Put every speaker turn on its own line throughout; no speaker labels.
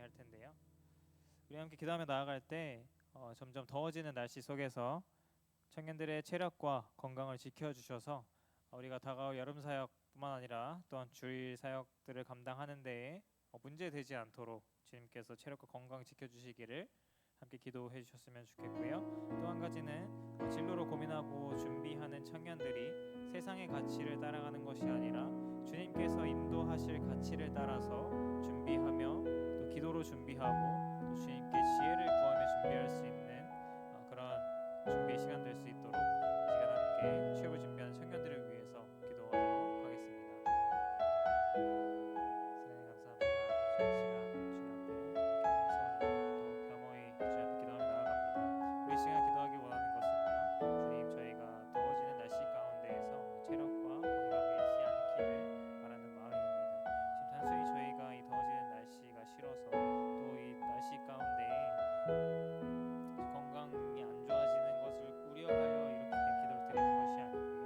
할 텐데요. 우리 함께 기도하며 나아갈 때 점점 더워지는 날씨 속에서 청년들의 체력과 건강을 지켜주셔서 우리가 다가올 여름 사역뿐만 아니라 또한 주일 사역들을 감당하는 데에 문제되지 않도록 주님께서 체력과 건강 지켜주시기를 함께 기도해 주셨으면 좋겠고요. 또 한 가지는 진로로 고민하고 준비하는 청년들이 세상의 가치를 따라가는 것이 아니라 주님께서 인도하실 가치를 따라서 준비하며 또 기도로 준비하고 또 주님께 지혜를 구하며 준비할 수 있는 그런 준비 시간 될 수 있도록 이 시간 함께 취업을 준비하는 청년들을 위해서 기도하도록 하겠습니다. 하나님 감사합니다. 이 시간 주님 앞에 또 겸허히 주님 앞에 기도하며 나아갑니다. 우리 시간 기도하기 원하는 것은요, 주님 저희가 더워지는 날씨 가운데에서 체력과 건강이 잃지 않기를 바라는 마음입니다. 지금 단순히 저희가 이 더워지는 날씨가 싫어서 또 이 날씨 가운데에 건강이 안 좋아지는 것을 우려하여 이렇게 기도를 드리는 것이 아니고요,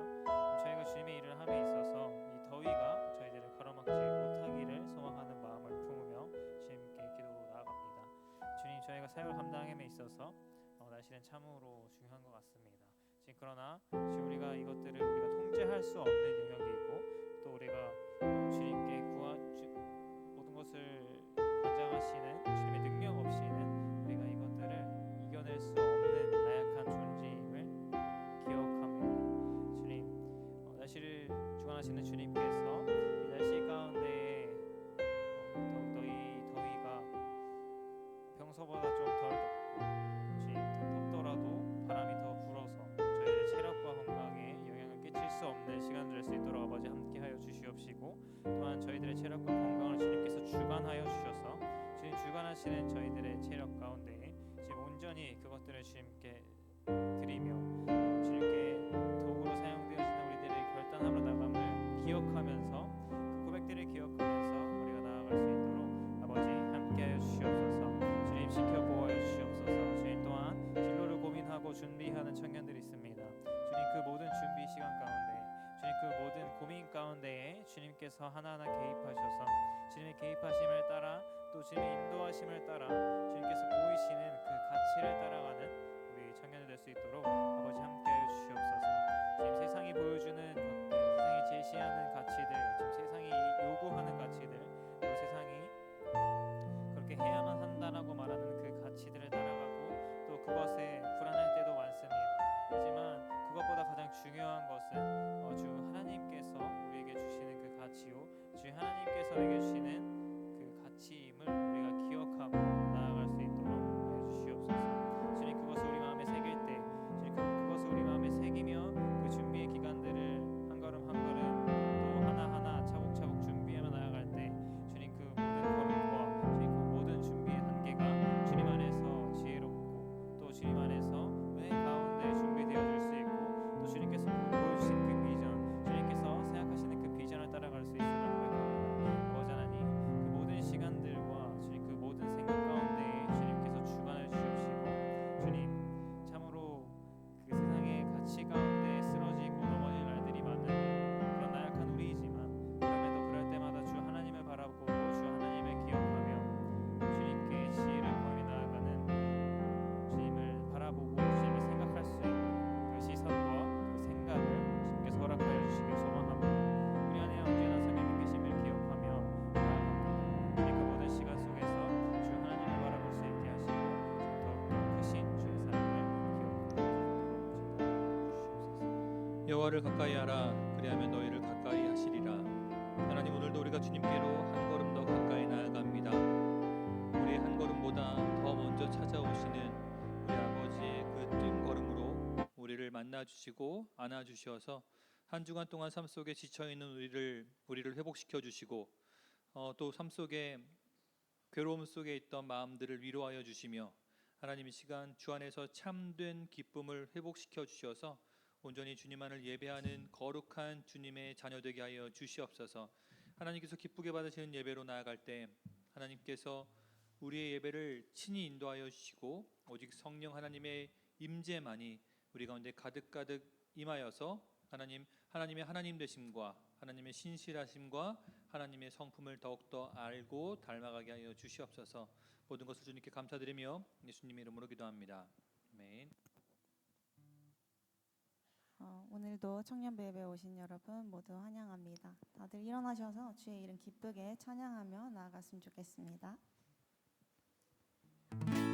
저희가 주님의 일을 함에 있어서 이 더위가 저희들을 가로막지 못하기를 소망하는 마음을 품으며 주님께 기도로 나아갑니다. 주님, 저희가 사역을 감당함에 있어서 날씨는 참으로 중요한 것 같습니다. 지금 그러나 지금 우리가 이것들을 우리가 통제할 수 없는 영역이고 또 우리가 주님께 모든 것을 관장하시는 주님의 능력 없이는 우리가 이것들을 이겨낼 수 없는 나약한 존재임을 기억하며 주님, 날씨를 주관하시는 주님께서 이 날씨 가운데 더욱더 이 더위가 평소보다 좀 덜 덥고 주님 더 덥더라도 바람이 더 불어서 저희의 체력과 건강에 영향을 끼칠 수 없는 시간 될 수 있도록 아버지 함께하여 주시옵시고, 또한 저희들의 체력과 건강을 주님께서 주관하여 주셔서 주님 주관하시는 저희들의 체력 가운데 지금 온전히 그것들을 주님께 드리며 주님께 도구로 사용되어지는 우리들의 결단하러 나감을 기억하면서 그 고백들을 기억하면서 우리가 나아갈 수 있도록 아버지 함께하여 주시옵소서. 주님 지켜보아여 주시옵소서. 주님 또한 진로를 고민하고 준비하는 청년들이 있습니다. 주님 그 모든 준비 시간 가운데 주님 그 모든 고민 가운데에 주님께서 하나하나 개입하셔서 주님의 개입하심을 따라 또 주님의 인도하심을 따라 주님께서 보이시는 그 가치를 따라가는 우리 청년들 될 수 있도록 아버지 함께하여 주시옵소서. 지금 세상이 보여주는 것들, 세상이 제시하는 가치들, 지금 세상이 요구하는 가치들, 또 세상이 그렇게 해야만 한다라고 말하는 그 가치들을 따라가고 또 그것에 불안할 때도 많습니다. 하지만 그것보다 가장 중요한 것은 주 하나님께서 우리에게 주시는 그 가치요, 주 하나님께서 우리에게 주시는 그 가치임을 우리가 기억하고 나아갈 수 있도록 하여 주시옵소서. 주님 그것을 우리 마음에 새길 때 주님 그것을 우리 마음에 새기며 그 준비의 기간들을 한 걸음 한 걸음 또 하나하나 차곡차곡 준비하며 나아갈 때 주님 그 모든 걸음과 주님 그 모든 준비의 단계가 주님 안에서 지혜롭고 또 주님 안에서 은혜 가운데 준비되어질 수 있고 또 주님께서 보여주신 그 비전, 주님께서 생각하시는 그 비전을 따라갈 수 있음을 고백합니다. 아버지 하나님, 그 모든 시간들과 주님 그 모든 생각 가운데 주님께서 주관을 주시옵시고 주님 참으로 그 세상의 가치 가운데 쓰러지고 넘어질 날들이 많은 그런 나약한 우리이지만 그럼에도 그럴 때마다 주 하나님을 바라보고 주 하나님을 기억하며 주님께 지혜를 구하며 나아가는 주님을 바라보고 주님을 생각할 수 있는 그 시선과 그 생각을 주님께서 허락하여 주시길 소망합니다. 우리 안에 언제나 성령님 계심을 기억하며 나아갑니다. 주님 그 모든 시간 속에서 주 하나님을 바라볼 수 있게 하시고 더욱더 크신 주의 사랑을 기억하도록 주시옵소서.
여호와를 가까이 하라. 그리하면 너희를 가까이 하시리라. 하나님, 오늘도 우리가 주님께로 한 걸음 더 가까이 나아갑니다. 우리의 한 걸음보다 더 먼저 찾아오시는 우리 아버지의 그 뜬 걸음으로 우리를 만나주시고 안아주셔서 한 주간 동안 삶 속에 지쳐있는 우리를 회복시켜 주시고 또 삶 속에 괴로움 속에 있던 마음들을 위로하여 주시며 하나님 이 시간 주 안에서 참된 기쁨을 회복시켜 주셔서 온전히 주님만을 예배하는 거룩한 주님의 자녀 되게 하여 주시옵소서. 하나님께서 기쁘게 받으시는 예배로 나아갈 때 하나님께서 우리의 예배를 친히 인도하여 주시고 오직 성령 하나님의 임재만이 우리 가운데 가득가득 임하여서 하나님의 하나님 되심과 하나님의 신실하심과 하나님의 성품을 더욱더 알고 닮아가게 하여 주시옵소서. 모든 것을 주님께 감사드리며 예수님 이름으로 기도합니다. 아멘.
오늘도 청년배회에 오신 여러분 모두 환영합니다. 다들 일어나셔서 주의 이름 기쁘게 찬양하며 나아갔으면 좋겠습니다.
주의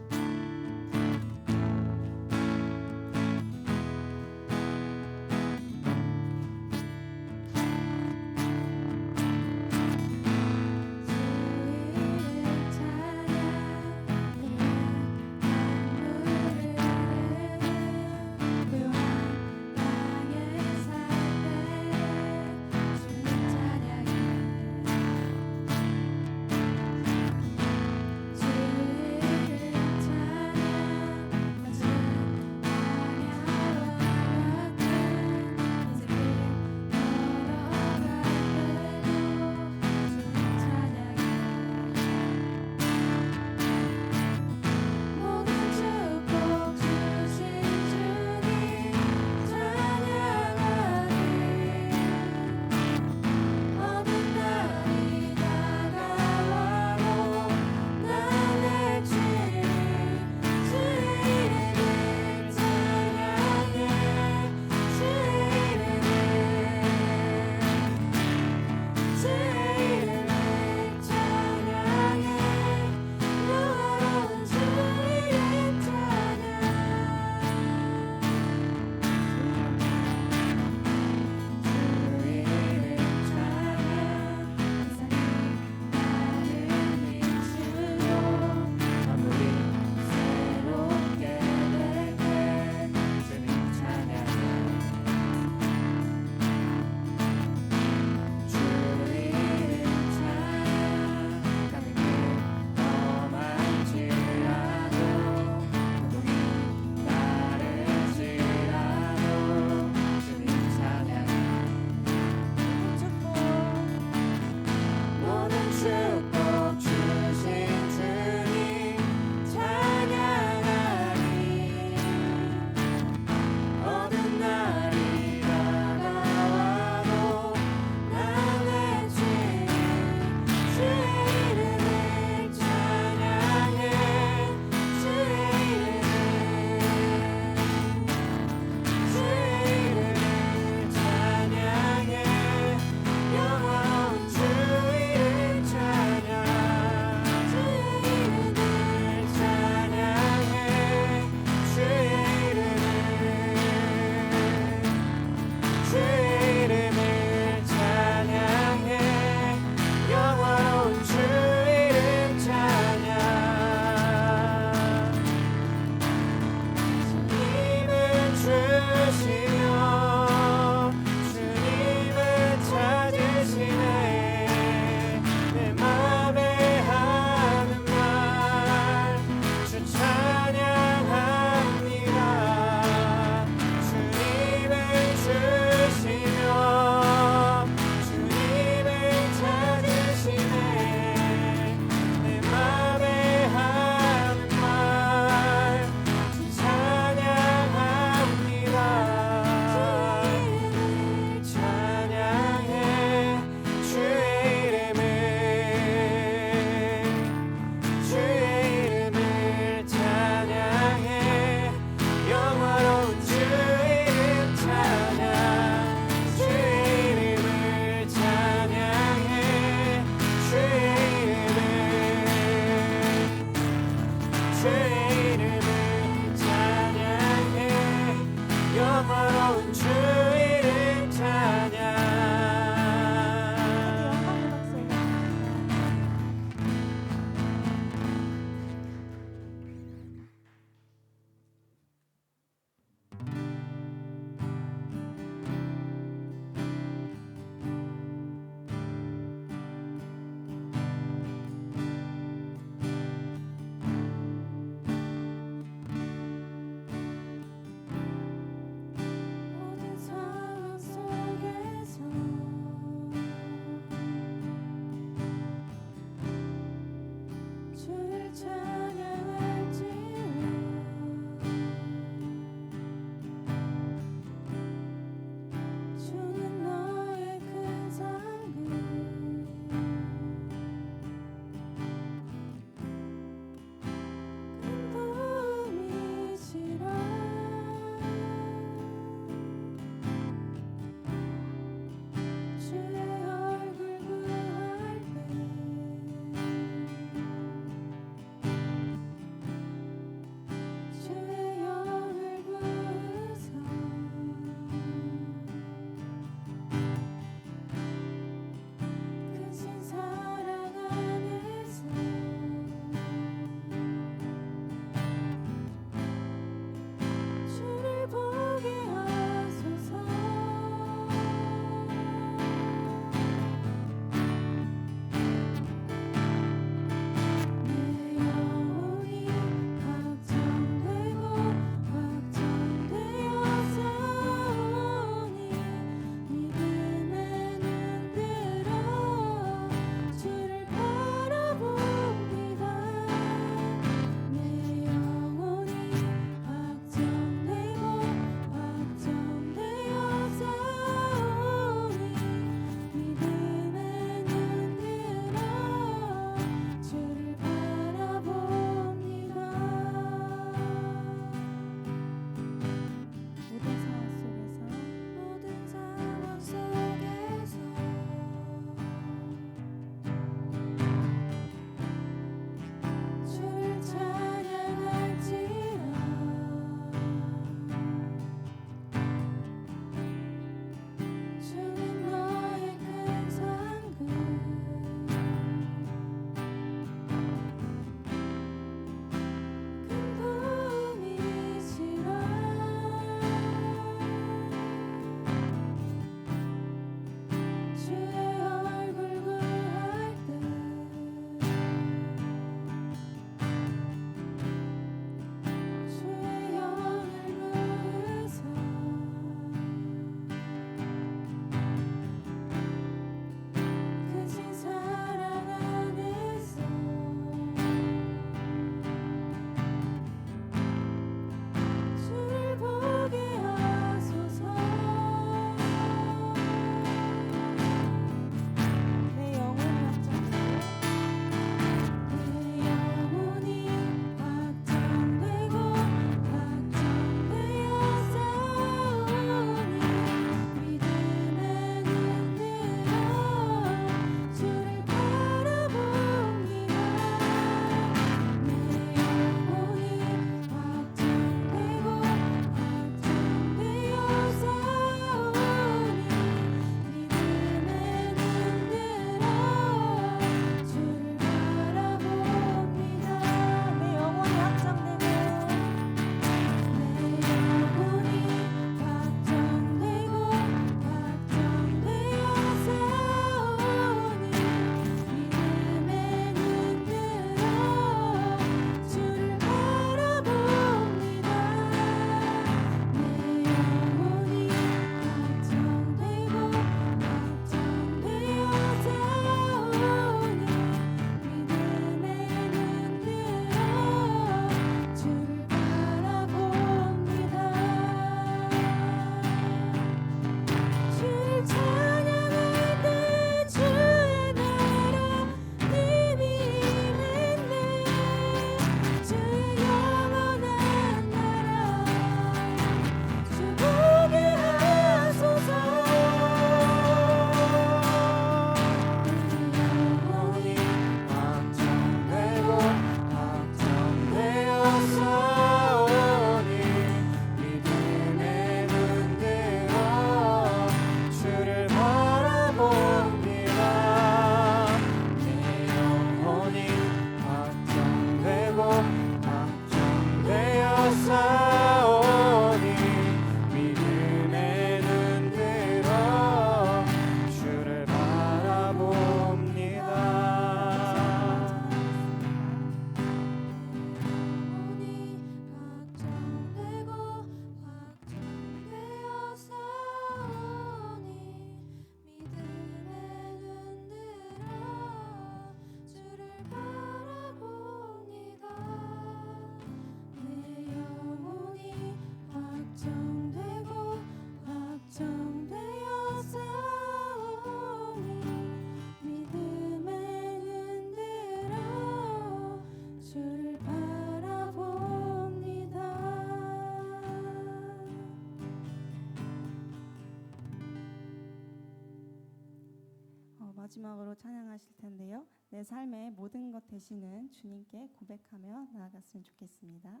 마지막으로 찬양하실 텐데요. 내 삶의 모든 것 되시는 주님께 고백하며 나아갔으면 좋겠습니다.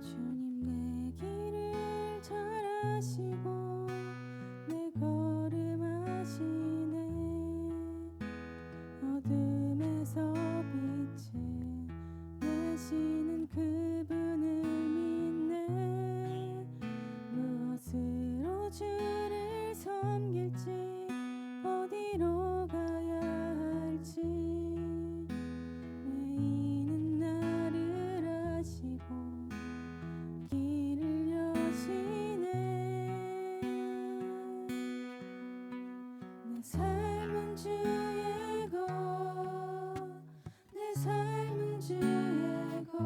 주님 내 길을 잘 아시고 내 걸음하시네. 어둠에서 빛을 내시는 그분을 믿네. 무엇으로 주를 섬길지 어디로 가야 할지 메이는 나를 아시고 길을 여시네. 내 삶은 주의 것, 내 삶은 주의 것,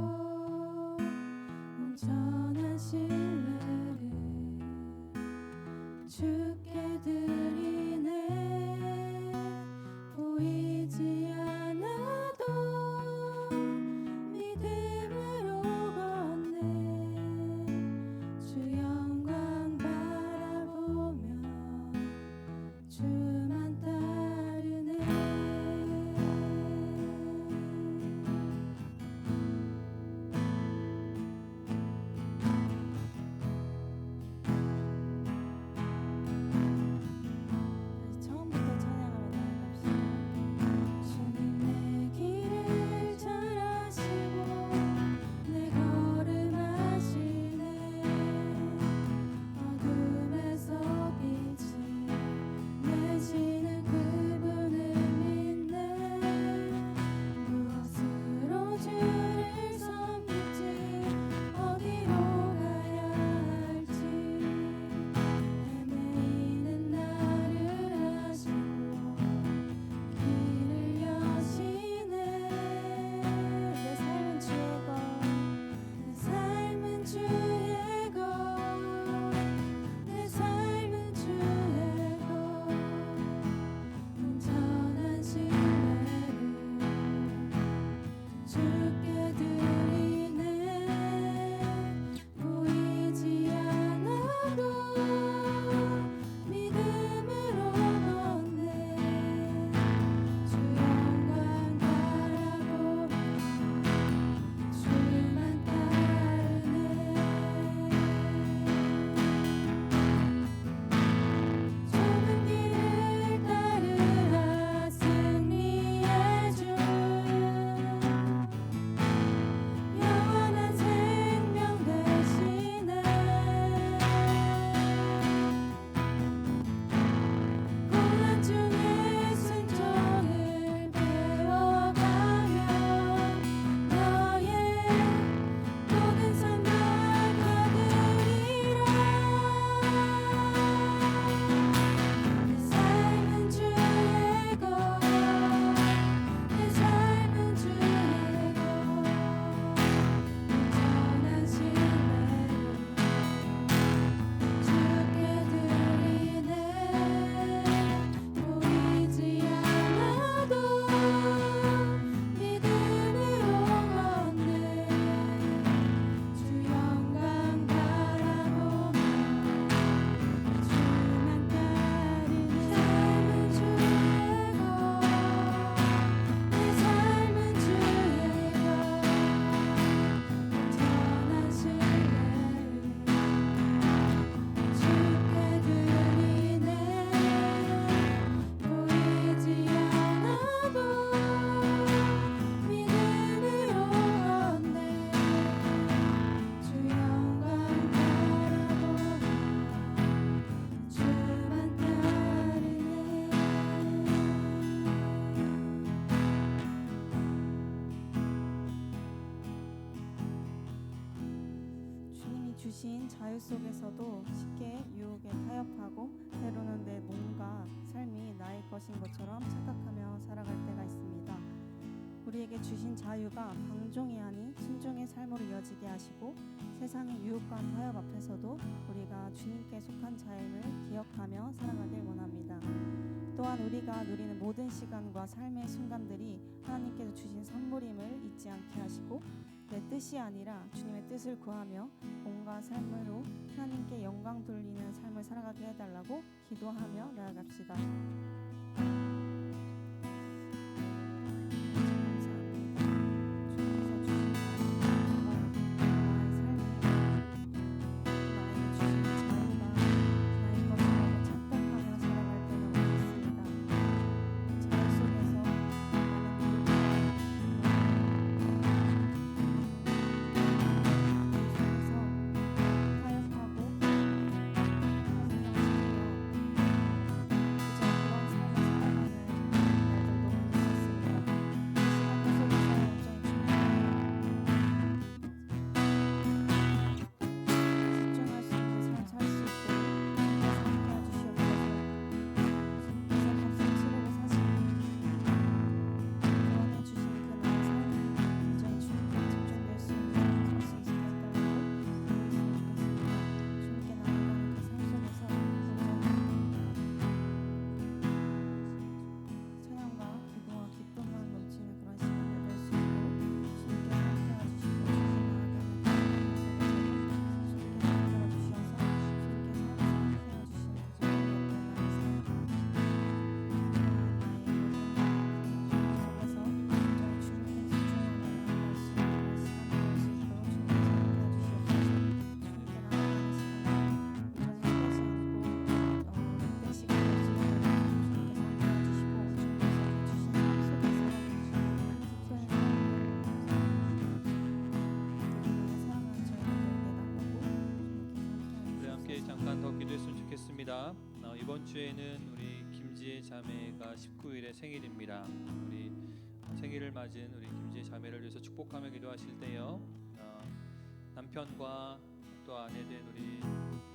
온전한 신뢰를 주께 드리네. 보이지 않아도 믿음으로 걷네. 주 영광 바라보며 주만 따르네. 다시 처음부터 찬양하며 나아갑시다. 주님 내 길을 잘 아시고 내 걸음하시네. 어둠에서 빛을 내시는 그분을 믿네. 무엇으로 주를 섬길지 어디로 가야 할지 헤매이는 나를 아시고 길을 여시네. 내 삶은 주의 것, 내 삶은 주의 것, 내 삶은 주의 것, 온전한 신뢰를 주께 드리네. 보이지 않아도 믿음으로 걷네. 주 영광 바라보며 주만 따르네. 좁은 길을 따르라 승리의 주, 영원한 생명 되시네. 고난 중에 순종을 배워가며 너의 모든 삶을 거두리라. 내 삶은 주의 것, 내 삶은 주의 것, 온전한 신뢰를 주께 드리네. 보이지 않아도 믿음으로 걷네. 주 영광 바라보며 주만 따르네. 삶은 주의 것, 내 삶은 주의 것, 온전한 신뢰를 주께 드리네. 보이지 않아도 믿음으로 걷네. 주 영광 바라보며 주만 따르네. 주님이 주신 자유 속에서도 쉽게 유혹에 타협하고 때로는 내 몸과 삶이 나의 것인 것처럼 착각하며 살아갈 때가 있습니다. 우리에게 주신 자유가 방종이 아닌 순종의 삶으로 이어지게 하시고 세상의 유혹과 타협 앞에서도 우리가 주님께 속한 자임을 기억하며 살아가길 원합니다. 또한 우리가 누리는 모든 시간과 삶의 순간들이 하나님께서 주신 선물임을 잊지 않게 하시고 내 뜻이 아니라 주님의 뜻을 구하며 몸과 삶으로 하나님께 영광 돌리는 삶을 살아가게 해달라고 기도하며 나아갑시다.
이번 주에는 우리 김지혜 자매가 19일에 생일입니다. 우리 생일을 맞은 우리 김지혜 자매를 위해서 축복하며 기도하실 때요, 남편과 또 아내된 우리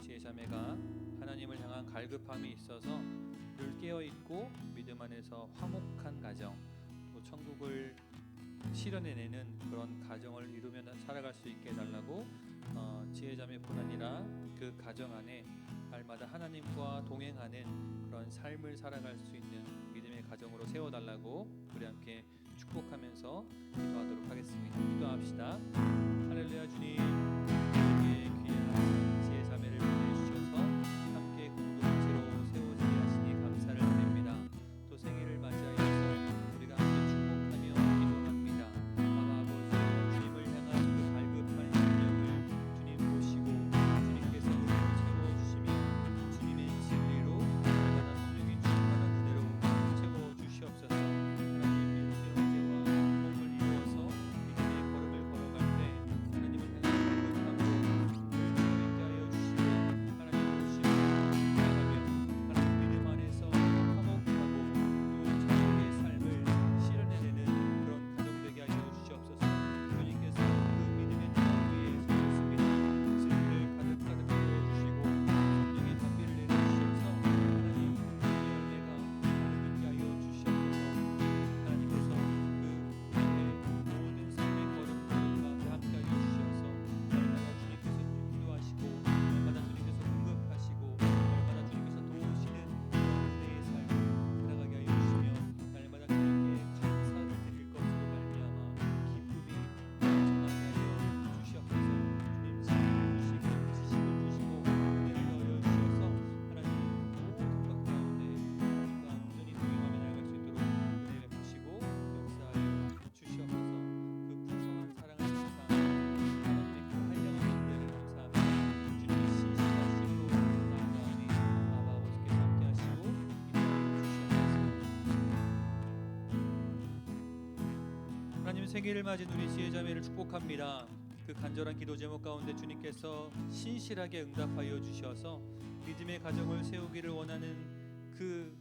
지혜 자매가 하나님을 향한 갈급함이 있어서 늘 깨어있고 믿음 안에서 화목한 가정, 또 천국을 실현해내는 그런 가정을 이루며 살아갈 수 있게 해달라고 지혜 자매뿐 아니라 그 가정 안에 날마다 하나님과 동행하는 그런 삶을 살아갈 수 있는 믿음의 가정으로 세워달라고 우리 함께 축복하면서 기도하도록 하겠습니다. 기도합시다. 할렐루야. 주님, 우리에게 귀한 지혜 자매를 보내주셔서 함께 공동체로 세워지게 하시니 감사를 드립니다. 또 생일을 맞이하여서 우리가 함께 축복하며 기도합니다. 아바 아버지, 주님을 향한 그 갈급한 심령을 주님 보시고 주님께서 우리를 채워주시며 주님의 진리로 날마다 성령이 충만한 은혜로 채워주시옵소서. 하나님, 이렇게 언제와 몸을 이루어서 믿음의 걸음을 걸어갈 때 하나님을 향한 갈급함으로 있게 하여 주시고 하나님 보시고 나아가며 하나님 믿음 안에서 화목하고 또 천국의 삶을 실현해내는 그런 가정 되게 하여 주시옵소서. 주님께서 그 믿음의 땅 위에 서셨습니다. 진리를 가득가득 부어주시고 성령의 감비를 내려주셔서 하나님 그 열매가 가득 있게 하여 주시옵소서. 하나님께서 그 앞에 모든 삶의 걸음걸음 가운데 함께 하여 주셔서 날마다 주님께서 인도하시고 날마다 주님께서 응급하시고 날마다 주님께서 도우시는 그런 은혜의 삶을 살아가게 하여 주시며 날마다 주님께 감사를 드릴 것으로 말미암아 기쁨이 넘쳐나게 하여 주시옵소서. 주님 지식을 주시고 은혜를 더하여 주셔서 하나님 모든 것 가운데 하나님과 온전히 동행하며 나아갈 수 있도록 은혜 베푸시고 역사하여 주시옵소서. 그 풍성한 사랑을 감사하며 하나님의 그 한량한 은혜를 감사하며 주님의 신실하심으로 나아가오니 아바 아버지께서 함께 하시고 인도하여 주시옵소서. 하나님, 생일을 맞은 우리 지혜 자매를 축복합니다. 그 간절한 기도 제목 가운데 주님께서 신실하게 응답하여 주셔서 믿음의 가정을 세우기를 원하는 그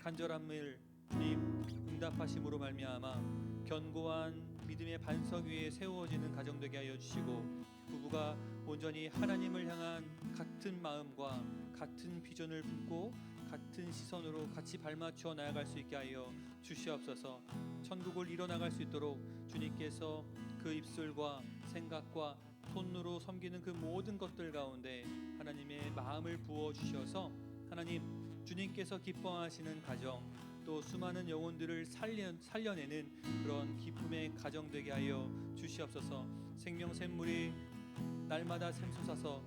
간절함을 주님 응답하심으로 말미암아 견고한 믿음의 반석 위에 세워지는 가정 되게 하여 주시고 부부가 온전히 하나님을 향한 같은 마음과 같은 비전을 품고 같은 시선으로 같이 발맞추어 나아갈 수 있게 하여 주시옵소서. 천국을 이뤄나갈 수 있도록 주님께서 그 입술과 생각과 손으로 섬기는 그 모든 것들 가운데 하나님의 마음을 부어 주셔서 하나님 주님께서 기뻐하시는 가정, 또 수많은 영혼들을 살려내는 그런 기쁨의 가정 되게 하여 주시옵소서. 생명 샘물이 날마다 샘솟아서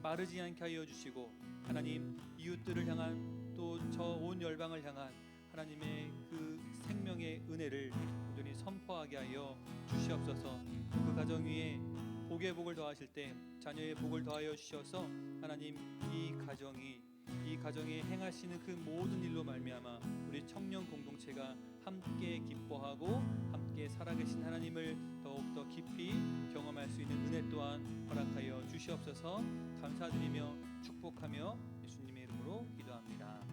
마르지 않게 하여 주시고 하나님 이웃들을 향한 또 저 온 열방을 향한 하나님의 그 생명의 은혜를 온전히 선포하게 하여 주시옵소서. 그 가정 위에 복의 복을 더하실 때 자녀의 복을 더하여 주셔서 하나님 이 가정에 행하시는 그 모든 일로 말미암아 우리 청년 공동체가 함께 기뻐하고 함께 살아계신 하나님을 더욱더 깊이 경험할 수 있는 은혜 또한 허락하여 주시옵소서. 감사드리며 축복하며 예수님의 이름으로 기도합니다.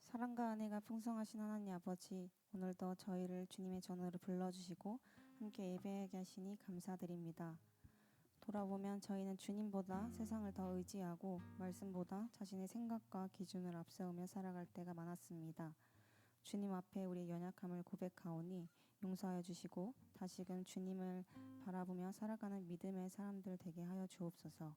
사랑과 은혜가 풍성하신 하나님 아버지, 오늘도 저희를 주님의 전으로 불러주시고 함께 예배하게 하시니 감사드립니다. 돌아보면 저희는 주님보다 세상을 더 의지하고 말씀보다 자신의 생각과 기준을 앞세우며 살아갈 때가 많았습니다. 주님 앞에 우리의 연약함을 고백하오니 용서하여 주시고 다시금 주님을 바라보며 살아가는 믿음의 사람들 되게 하여 주옵소서.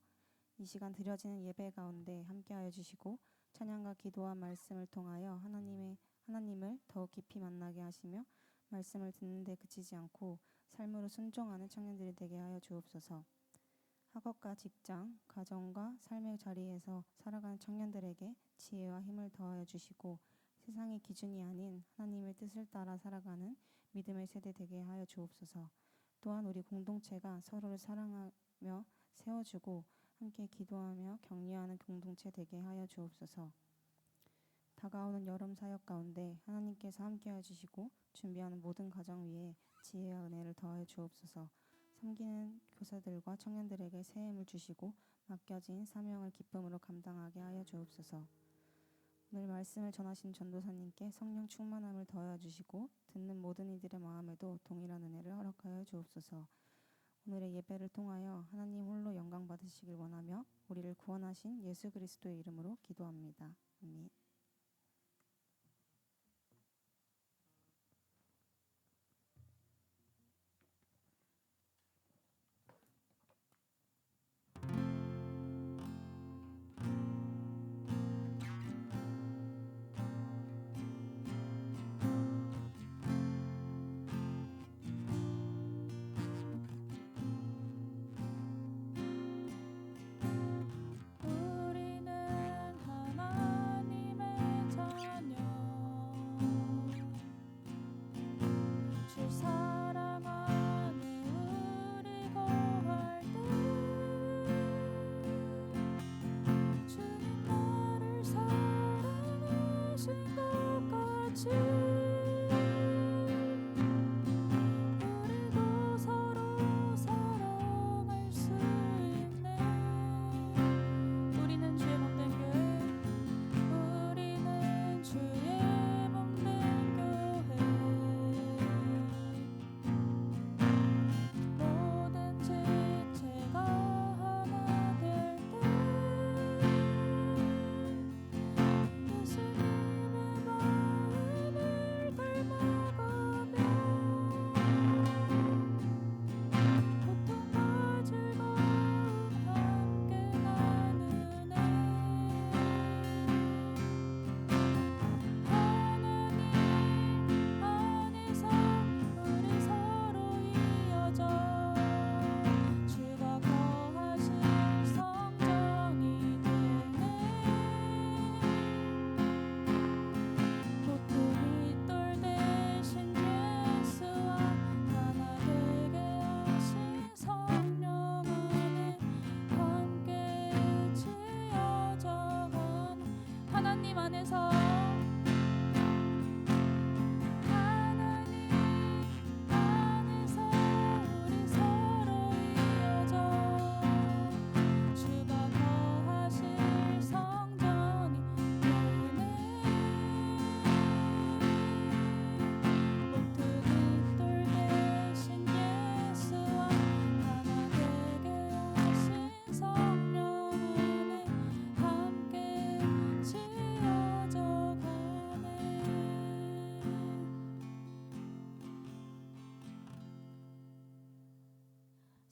이 시간 드려지는 예배 가운데 함께하여 주시고 찬양과 기도와 말씀을 통하여 하나님을 더욱 깊이 만나게 하시며 말씀을 듣는 데 그치지 않고 삶으로 순종하는 청년들이 되게 하여 주옵소서. 학업과 직장, 가정과 삶의 자리에서 살아가는 청년들에게 지혜와 힘을 더하여 주시고 세상의 기준이 아닌 하나님의 뜻을 따라 살아가는 믿음의 세대 되게 하여 주옵소서. 또한 우리 공동체가 서로를 사랑하며 세워주고 함께 기도하며 격려하는 공동체 되게 하여 주옵소서. 다가오는 여름 사역 가운데 하나님께서 함께하여 주시고 준비하는 모든 가정 위에 지혜와 은혜를 더하여 주옵소서. 섬기는 교사들과 청년들에게 새 힘을 주시고 맡겨진 사명을 기쁨으로 감당하게 하여 주옵소서. 오늘 말씀을 전하신 전도사님께 성령 충만함을 더하여 주시고 듣는 모든 이들의 마음에도 동일한 은혜를 허락하여 주옵소서. 오늘의 예배를 통하여 하나님 홀로 영광 받으시길 원하며 우리를 구원하신 예수 그리스도의 이름으로 기도합니다. 아멘.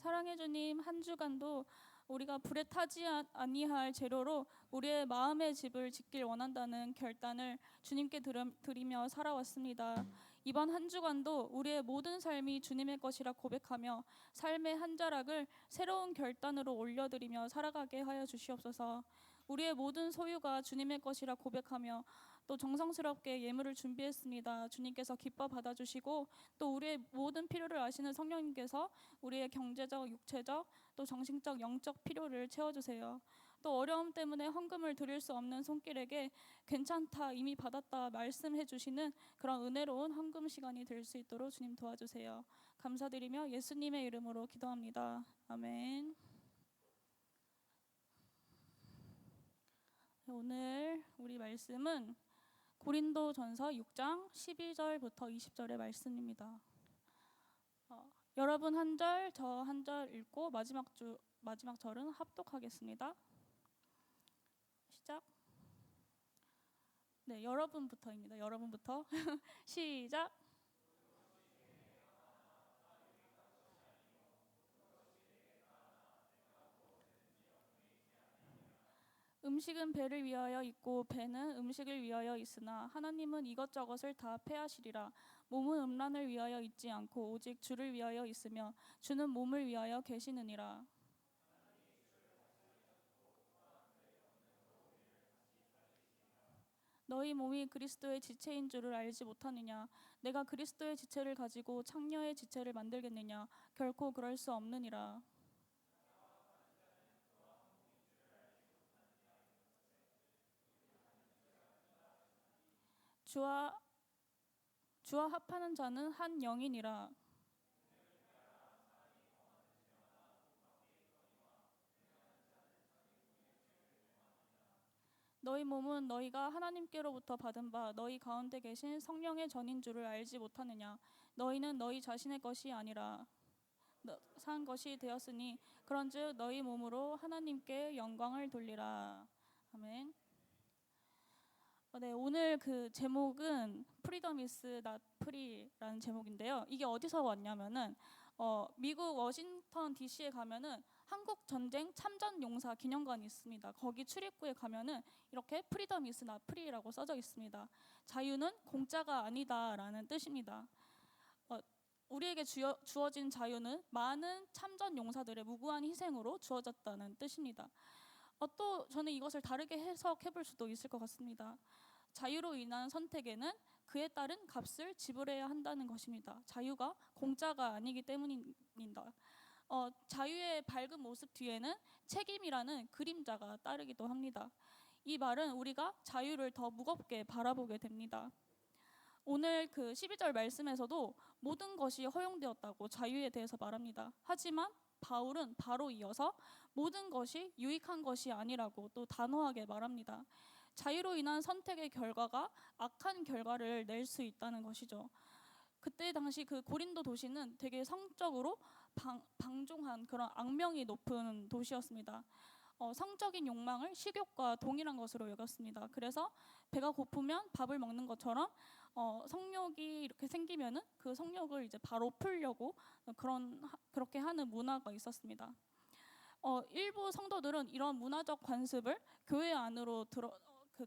사랑해 주님, 한 주간도 우리가 불에 타지 아니할 재료로 우리의 마음의 집을 짓길 원한다는 결단을 주님께 드리며 살아왔습니다. 이번 한 주간도 우리의 모든 삶이 주님의 것이라 고백하며 삶의 한 자락을 새로운 결단으로 올려드리며 살아가게 하여 주시옵소서. 우리의 모든 소유가 주님의 것이라 고백하며 또 정성스럽게 예물을 준비했습니다. 주님께서 기뻐 받아주시고 또 우리의 모든 필요를 아시는 성령님께서 우리의 경제적, 육체적, 또 정신적, 영적 필요를 채워주세요. 또 어려움 때문에 헌금을 드릴 수 없는 손길에게 괜찮다, 이미 받았다 말씀해 주시는 그런 은혜로운 헌금 시간이 될 수 있도록 주님 도와주세요. 감사드리며 예수님의 이름으로 기도합니다. 아멘. 오늘 우리 말씀은 고린도전서 6장 12절부터 20절의 말씀입니다. 여러분 한 절, 저 한 절 읽고 마지막 절은 합독하겠습니다. 시작. 네, 여러분부터입니다. 여러분부터 시작. 음식은 배를 위하여 있고 배는 음식을 위하여 있으나 하나님은 이것저것을 다 패하시리라. 몸은 음란을 위하여 있지 않고 오직 주를 위하여 있으며 주는 몸을 위하여 계시느니라. 너희 몸이 그리스도의 지체인 줄을 알지 못하느냐? 내가 그리스도의 지체를 가지고 창녀의 지체를 만들겠느냐? 결코 그럴 수 없느니라. 주와 합하는 자는 한 영이니라. 너희 몸은 너희가 하나님께로부터 받은 바 너희 가운데 계신 성령의 전인 줄을 알지 못하느냐? 너희는 너희 자신의 것이 아니라 산 것이 되었으니 그런즉 너희 몸으로 하나님께 영광을 돌리라. 아멘. 네, 오늘 그 제목은 Freedom is not free라는 제목인데요. 이게 어디서 왔냐면은 미국 워싱턴 DC에 가면은 한국 전쟁 참전 용사 기념관이 있습니다. 거기 출입구에 가면은 이렇게 Freedom is not free라고 써져 있습니다. 자유는 공짜가 아니다라는 뜻입니다. 우리에게 주어진 자유는 많은 참전 용사들의 무고한 희생으로 주어졌다는 뜻입니다. 또 저는 이것을 다르게 해석해 볼 수도 있을 것 같습니다. 자유로 인한 선택에는 그에 따른 값을 지불해야 한다는 것입니다. 자유가 공짜가 아니기 때문입니다. 자유의 밝은 모습 뒤에는 책임이라는 그림자가 따르기도 합니다. 이 말은 우리가 자유를 더 무겁게 바라보게 됩니다. 오늘 그 12절 말씀에서도 모든 것이 허용되었다고 자유에 대해서 말합니다. 하지만 바울은 바로 이어서 모든 것이 유익한 것이 아니라고 또 단호하게 말합니다. 자유로 인한 선택의 결과가 악한 결과를 낼 수 있다는 것이죠. 그때 당시 그 고린도 도시는 되게 성적으로 방종한 그런 악명이 높은 도시였습니다. 성적인 욕망을 식욕과 동일한 것으로 여겼습니다. 그래서 배가 고프면 밥을 먹는 것처럼 성욕이 이렇게 생기면은 그 성욕을 이제 바로 풀려고 그렇게 하는 문화가 있었습니다. 일부 성도들은 이런 문화적 관습을 교회 안으로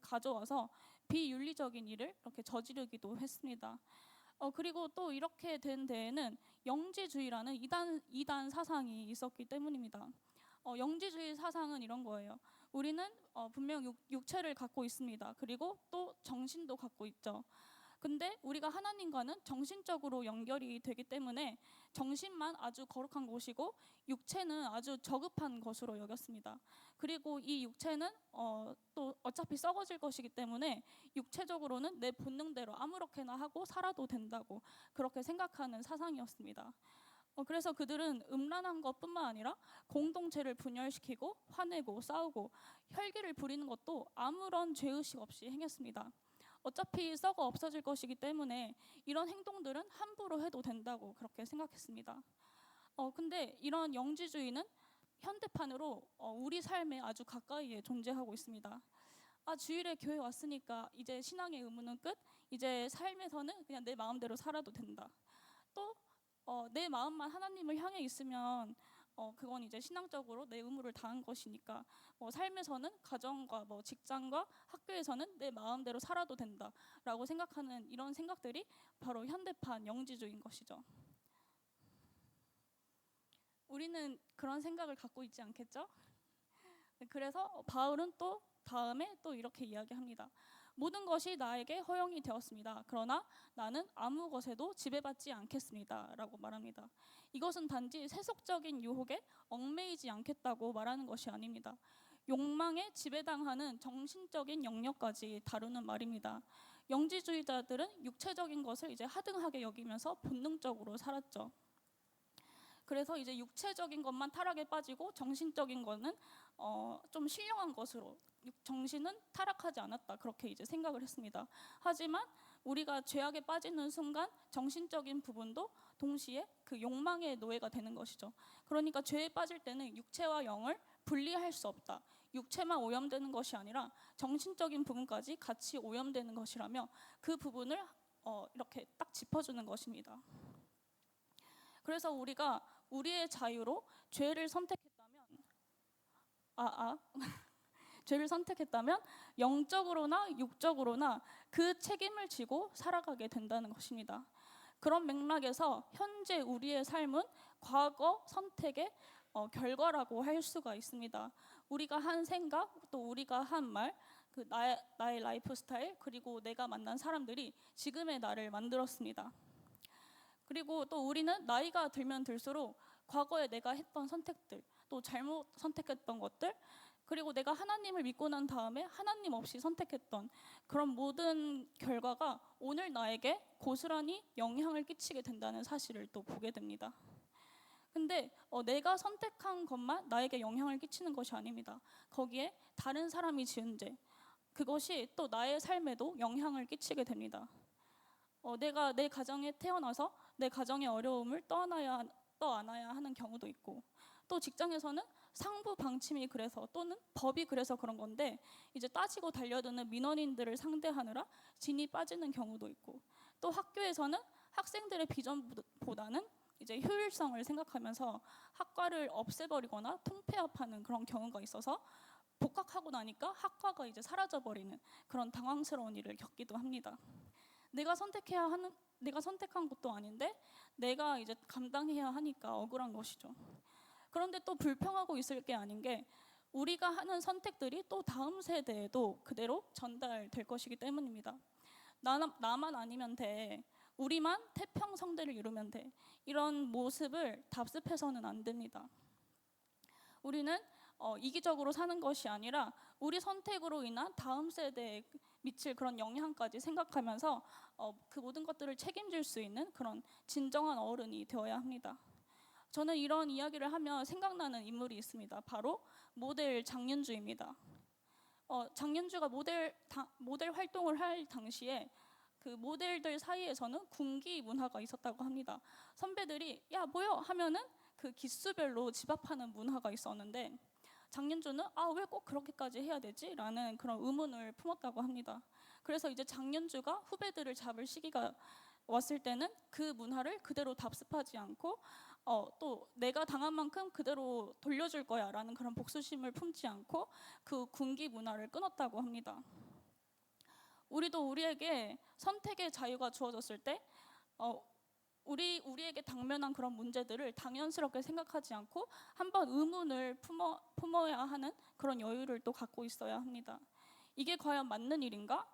가져와서 비윤리적인 일을 이렇게 저지르기도 했습니다. 그리고 또 이렇게 된 데에는 영지주의라는 이단 사상이 있었기 때문입니다. 영지주의 사상은 이런 거예요. 우리는 분명 육체를 갖고 있습니다. 그리고 또 정신도 갖고 있죠. 근데 우리가 하나님과는 정신적으로 연결이 되기 때문에 정신만 아주 거룩한 것이고 육체는 아주 저급한 것으로 여겼습니다. 그리고 이 육체는 또 어차피 썩어질 것이기 때문에 육체적으로는 내 본능대로 아무렇게나 하고 살아도 된다고 그렇게 생각하는 사상이었습니다. 그래서 그들은 음란한 것뿐만 아니라 공동체를 분열시키고 화내고 싸우고 혈기를 부리는 것도 아무런 죄의식 없이 행했습니다. 어차피 썩어 없어질 것이기 때문에 이런 행동들은 함부로 해도 된다고 그렇게 생각했습니다. 근데 이런 영지주의는 현대판으로 우리 삶에 아주 가까이에 존재하고 있습니다. 주일에 교회 왔으니까 이제 신앙의 의무는 끝. 이제 삶에서는 그냥 내 마음대로 살아도 된다. 또 내 마음만 하나님을 향해 있으면 그건 이제 신앙적으로 내 의무를 다한 것이니까 삶에서는 가정과 직장과 학교에서는 내 마음대로 살아도 된다라고 생각하는 이런 생각들이 바로 현대판 영지주의인 것이죠. 우리는 그런 생각을 갖고 있지 않겠죠? 그래서 바울은 또 다음에 또 이렇게 이야기합니다. 모든 것이 나에게 허용이 되었습니다. 그러나 나는 아무 것에도 지배받지 않겠습니다. 라고 말합니다. 이것은 단지 세속적인 유혹에 얽매이지 않겠다고 말하는 것이 아닙니다. 욕망에 지배당하는 정신적인 영역까지 다루는 말입니다. 영지주의자들은 육체적인 것을 이제 하등하게 여기면서 본능적으로 살았죠. 그래서 이제 육체적인 것만 타락에 빠지고 정신적인 거는 좀 신령한 것으로, 정신은 타락하지 않았다, 그렇게 이제 생각을 했습니다. 하지만 우리가 죄악에 빠지는 순간 정신적인 부분도 동시에 그 욕망의 노예가 되는 것이죠. 그러니까 죄에 빠질 때는 육체와 영을 분리할 수 없다. 육체만 오염되는 것이 아니라 정신적인 부분까지 같이 오염되는 것이라며 그 부분을 이렇게 딱 짚어주는 것입니다. 그래서 우리가 우리의 자유로 죄를 선택했다면 죄를 선택했다면 영적으로나 육적으로나 그 책임을 지고 살아가게 된다는 것입니다. 그런 맥락에서 현재 우리의 삶은 과거 선택의 결과라고 할 수가 있습니다. 우리가 한 생각, 또 우리가 한 말, 나의 라이프 스타일, 그리고 내가 만난 사람들이 지금의 나를 만들었습니다. 그리고 또 우리는 나이가 들면 들수록 과거에 내가 했던 선택들, 또 잘못 선택했던 것들, 그리고 내가 하나님을 믿고 난 다음에 하나님 없이 선택했던 그런 모든 결과가 오늘 나에게 고스란히 영향을 끼치게 된다는 사실을 또 보게 됩니다. 근데 내가 선택한 것만 나에게 영향을 끼치는 것이 아닙니다. 거기에 다른 사람이 지은 죄, 그것이 또 나의 삶에도 영향을 끼치게 됩니다. 내가 내 가정에 태어나서 내 가정의 어려움을 떠안아야 하는 경우도 있고, 또 직장에서는 상부 방침이 그래서, 또는 법이 그래서 그런 건데 이제 따지고 달려드는 민원인들을 상대하느라 진이 빠지는 경우도 있고, 또 학교에서는 학생들의 비전보다는 이제 효율성을 생각하면서 학과를 없애버리거나 통폐합하는 그런 경우가 있어서 복학하고 나니까 학과가 이제 사라져버리는 그런 당황스러운 일을 겪기도 합니다. 내가 선택한 것도 아닌데 내가 이제 감당해야 하니까 억울한 것이죠. 그런데 또 불평하고 있을 게 아닌 게, 우리가 하는 선택들이 또 다음 세대에도 그대로 전달될 것이기 때문입니다. 나만 아니면 돼, 우리만 태평성대를 이루면 돼, 이런 모습을 답습해서는 안 됩니다. 우리는 이기적으로 사는 것이 아니라 우리 선택으로 인한 다음 세대에 미칠 그런 영향까지 생각하면서 그 모든 것들을 책임질 수 있는 그런 진정한 어른이 되어야 합니다. 저는 이런 이야기를 하면 생각나는 인물이 있습니다. 바로 모델 장윤주입니다. 장윤주가 모델 활동을 할 당시에 그 모델들 사이에서는 군기 문화가 있었다고 합니다. 선배들이 야 모여 하면은 그 기수별로 집합하는 문화가 있었는데, 장윤주는 왜 꼭 그렇게까지 해야 되지? 라는 그런 의문을 품었다고 합니다. 그래서 이제 장윤주가 후배들을 잡을 시기가 왔을 때는 그 문화를 그대로 답습하지 않고 또 내가 당한 만큼 그대로 돌려줄 거야 라는 그런 복수심을 품지 않고 그 군기 문화를 끊었다고 합니다. 우리도 우리에게 선택의 자유가 주어졌을 때 우리에게 당면한 그런 문제들을 당연스럽게 생각하지 않고 한번 의문을 품어야 하는 그런 여유를 또 갖고 있어야 합니다. 이게 과연 맞는 일인가?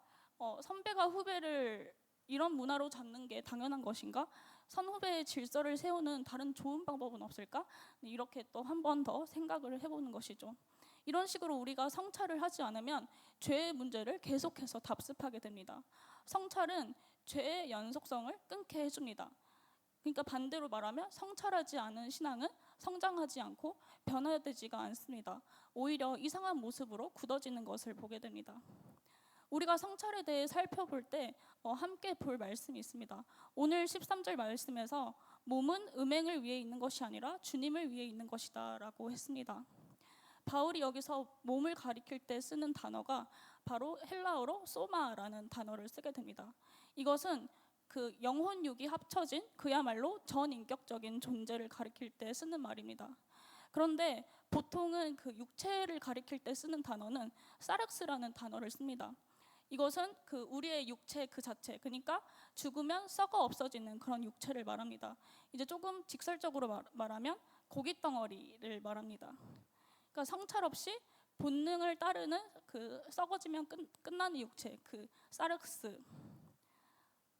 선배가 후배를 이런 문화로 잡는 게 당연한 것인가? 선후배의 질서를 세우는 다른 좋은 방법은 없을까? 이렇게 또 한 번 더 생각을 해보는 것이죠. 이런 식으로 우리가 성찰을 하지 않으면 죄의 문제를 계속해서 답습하게 됩니다. 성찰은 죄의 연속성을 끊게 해줍니다. 그러니까 반대로 말하면 성찰하지 않은 신앙은 성장하지 않고 변화되지가 않습니다. 오히려 이상한 모습으로 굳어지는 것을 보게 됩니다. 우리가 성찰에 대해 살펴볼 때 함께 볼 말씀이 있습니다. 오늘 13절 말씀에서 몸은 음행을 위해 있는 것이 아니라 주님을 위해 있는 것이다 라고 했습니다. 바울이 여기서 몸을 가리킬 때 쓰는 단어가 바로 헬라어로 소마라는 단어를 쓰게 됩니다. 이것은 그 영혼 육이 합쳐진 그야말로 전인격적인 존재를 가리킬 때 쓰는 말입니다. 그런데 보통은 그 육체를 가리킬 때 쓰는 단어는 사륵스라는 단어를 씁니다. 이것은 그 우리의 육체 그 자체, 그러니까 죽으면 썩어 없어지는 그런 육체를 말합니다. 이제 조금 직설적으로 말하면 고깃 덩어리를 말합니다. 그러니까 성찰 없이 본능을 따르는 그 썩어지면 끝나는 육체, 그 사륵스,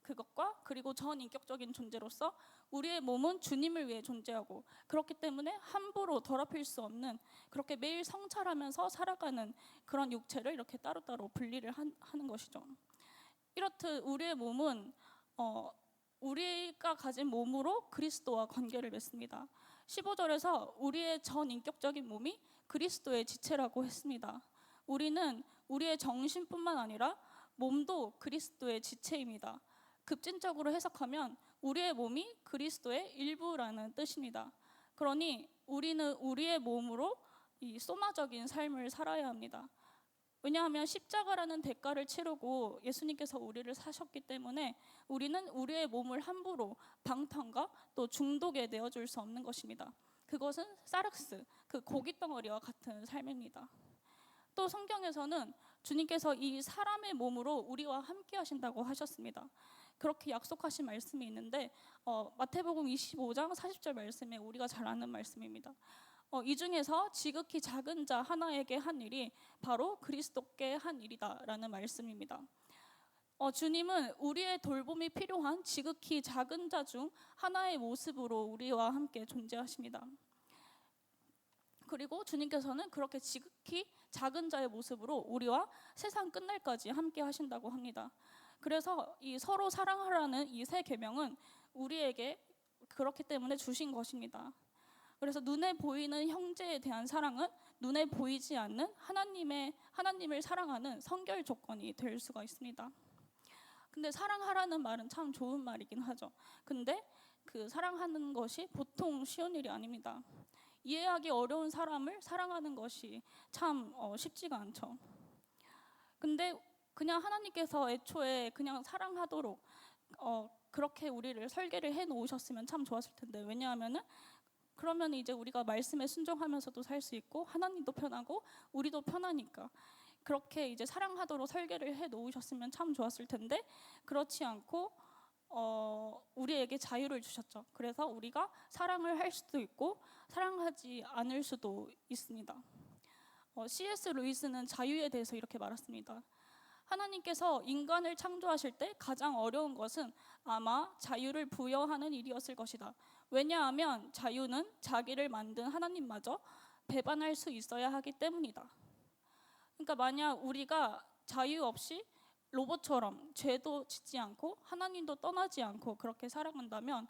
그것과 그리고 전인격적인 존재로서 우리의 몸은 주님을 위해 존재하고, 그렇기 때문에 함부로 더럽힐 수 없는, 그렇게 매일 성찰하면서 살아가는 그런 육체를 이렇게 따로따로 분리를 하는 것이죠. 이렇듯 우리의 몸은 우리가 가진 몸으로 그리스도와 관계를 맺습니다. 15절에서 우리의 전인격적인 몸이 그리스도의 지체라고 했습니다. 우리는 우리의 정신뿐만 아니라 몸도 그리스도의 지체입니다. 급진적으로 해석하면 우리의 몸이 그리스도의 일부라는 뜻입니다. 그러니 우리는 우리의 몸으로 이 소마적인 삶을 살아야 합니다. 왜냐하면 십자가라는 대가를 치르고 예수님께서 우리를 사셨기 때문에 우리는 우리의 몸을 함부로 방탕과 또 중독에 내어줄 수 없는 것입니다. 그것은 사륵스, 그 고깃덩어리와 같은 삶입니다. 또 성경에서는 주님께서 이 사람의 몸으로 우리와 함께 하신다고 하셨습니다. 그렇게 약속하신 말씀이 있는데 마태복음 25장 40절 말씀에 우리가 잘 아는 말씀입니다. 이 중에서 지극히 작은 자 하나에게 한 일이 바로 그리스도께 한 일이다라는 말씀입니다. 주님은 우리의 돌봄이 필요한 지극히 작은 자 중 하나의 모습으로 우리와 함께 존재하십니다. 그리고 주님께서는 그렇게 지극히 작은 자의 모습으로 우리와 세상 끝날까지 함께 하신다고 합니다. 그래서 이 서로 사랑하라는 이 세 계명은 우리에게 그렇기 때문에 주신 것입니다. 그래서 눈에 보이는 형제에 대한 사랑은 눈에 보이지 않는 하나님을 사랑하는 선결 조건이 될 수가 있습니다. 근데 사랑하라는 말은 참 좋은 말이긴 하죠. 근데 그 사랑하는 것이 보통 쉬운 일이 아닙니다. 이해하기 어려운 사람을 사랑하는 것이 참 쉽지가 않죠. 근데 그냥 하나님께서 애초에 그냥 사랑하도록 그렇게 우리를 설계를 해 놓으셨으면 참 좋았을 텐데, 왜냐하면은 그러면 이제 우리가 말씀에 순종하면서도 살 수 있고 하나님도 편하고 우리도 편하니까 그렇게 이제 사랑하도록 설계를 해 놓으셨으면 참 좋았을 텐데, 그렇지 않고 우리에게 자유를 주셨죠. 그래서 우리가 사랑을 할 수도 있고 사랑하지 않을 수도 있습니다. C.S. 루이스는 자유에 대해서 이렇게 말했습니다. 하나님께서 인간을 창조하실 때 가장 어려운 것은 아마 자유를 부여하는 일이었을 것이다. 왜냐하면 자유는 자기를 만든 하나님마저 배반할 수 있어야 하기 때문이다. 그러니까 만약 우리가 자유 없이 로봇처럼 죄도 짓지 않고 하나님도 떠나지 않고 그렇게 살아간다면,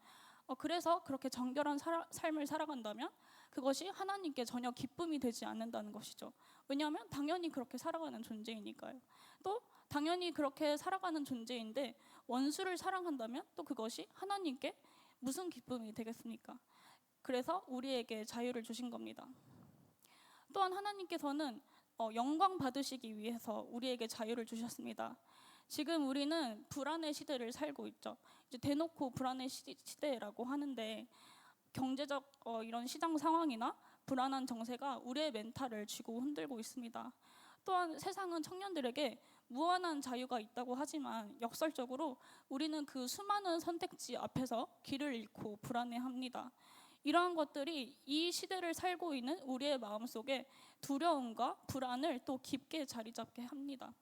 그래서 그렇게 정결한 삶을 살아간다면 그것이 하나님께 전혀 기쁨이 되지 않는다는 것이죠. 왜냐하면 당연히 그렇게 살아가는 존재이니까요. 또 당연히 그렇게 살아가는 존재인데 원수를 사랑한다면 또 그것이 하나님께 무슨 기쁨이 되겠습니까? 그래서 우리에게 자유를 주신 겁니다. 또한 하나님께서는 영광 받으시기 위해서 우리에게 자유를 주셨습니다. 지금 우리는 불안의 시대를 살고 있죠. 이제 대놓고 불안의 시대라고 하는데 경제적 이런 시장 상황이나 불안한 정세가 우리의 멘탈을 쥐고 흔들고 있습니다. 또한 세상은 청년들에게 무한한 자유가 있다고 하지만 역설적으로 우리는 그 수많은 선택지 앞에서 길을 잃고 불안해합니다. 이러한 것들이 이 시대를 살고 있는 우리의 마음속에 두려움과 불안을 또 깊게 자리 잡게 합니다.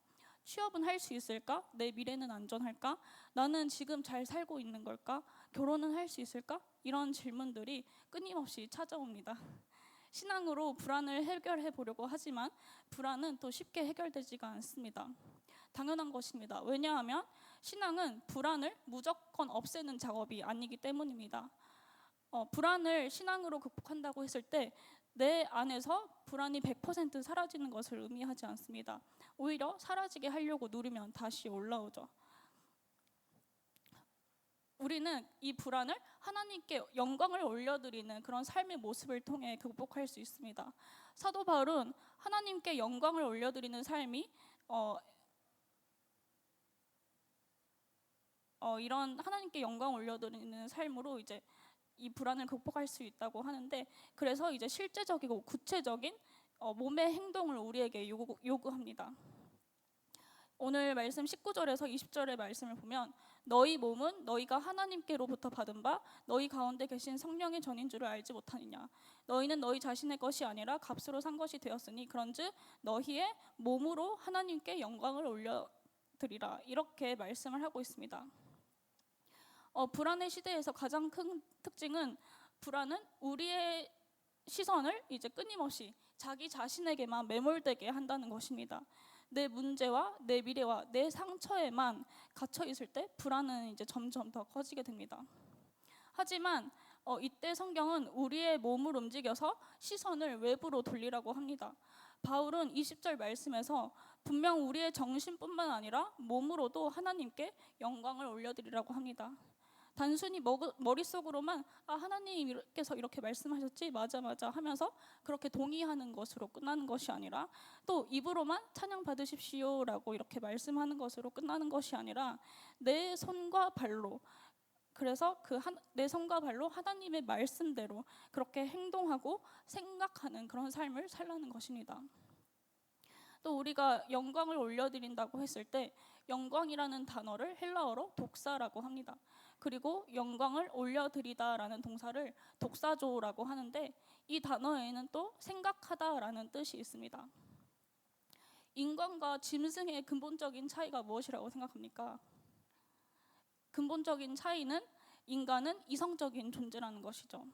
취업은 할 수 있을까? 내 미래는 안전할까? 나는 지금 잘 살고 있는 걸까? 결혼은 할 수 있을까? 이런 질문들이 끊임없이 찾아옵니다. 신앙으로 불안을 해결해 보려고 하지만 불안은 또 쉽게 해결되지가 않습니다. 당연한 것입니다. 왜냐하면 신앙은 불안을 무조건 없애는 작업이 아니기 때문입니다. 불안을 신앙으로 극복한다고 했을 때 내 안에서 불안이 100% 사라지는 것을 의미하지 않습니다. 오히려 사라지게 하려고 누르면 다시 올라오죠. 우리는 이 불안을 하나님께 영광을 올려드리는 그런 삶의 모습을 통해 극복할 수 있습니다. 사도 바울은 하나님께 영광을 올려드리는 삶이 이런 하나님께 영광 올려드리는 삶으로 이제 이 불안을 극복할 수 있다고 하는데, 그래서 이제 실제적이고 구체적인 몸의 행동을 우리에게 요구합니다. 오늘 말씀 19절에서 20절의 말씀을 보면 너희 몸은 너희가 하나님께로부터 받은 바 너희 가운데 계신 성령의 전인 줄을 알지 못하느냐. 너희는 너희 자신의 것이 아니라 값으로 산 것이 되었으니 그런즉 너희의 몸으로 하나님께 영광을 올려드리라. 이렇게 말씀을 하고 있습니다. 불안의 시대에서 가장 큰 특징은 불안은 우리의 시선을 이제 끊임없이 자기 자신에게만 매몰되게 한다는 것입니다. 내 문제와 내 미래와 내 상처에만 갇혀 있을 때 불안은 이제 점점 더 커지게 됩니다. 하지만 이때 성경은 우리의 몸을 움직여서 시선을 외부로 돌리라고 합니다. 바울은 20절 말씀에서 분명 우리의 정신뿐만 아니라 몸으로도 하나님께 영광을 올려드리라고 합니다. 단순히 머릿속으로만 하나님께서 이렇게 말씀하셨지 맞아 하면서 그렇게 동의하는 것으로 끝나는 것이 아니라, 또 입으로만 찬양 받으십시오라고 이렇게 말씀하는 것으로 끝나는 것이 아니라 내 손과 발로, 그래서 내 손과 발로 하나님의 말씀대로 그렇게 행동하고 생각하는 그런 삶을 살라는 것입니다. 또 우리가 영광을 올려드린다고 했을 때 영광이라는 단어를 헬라어로 독사라고 합니다. 그리고 영광을 올려드리다라는 동사를 독사조라고 하는데, 이 단어에는 또 생각하다라는 뜻이 있습니다. 인간과 짐승의 근본적인 차이가 무엇이라고 생각합니까? 근본적인 차이는 인간은 이성적인 존재라는 것이죠.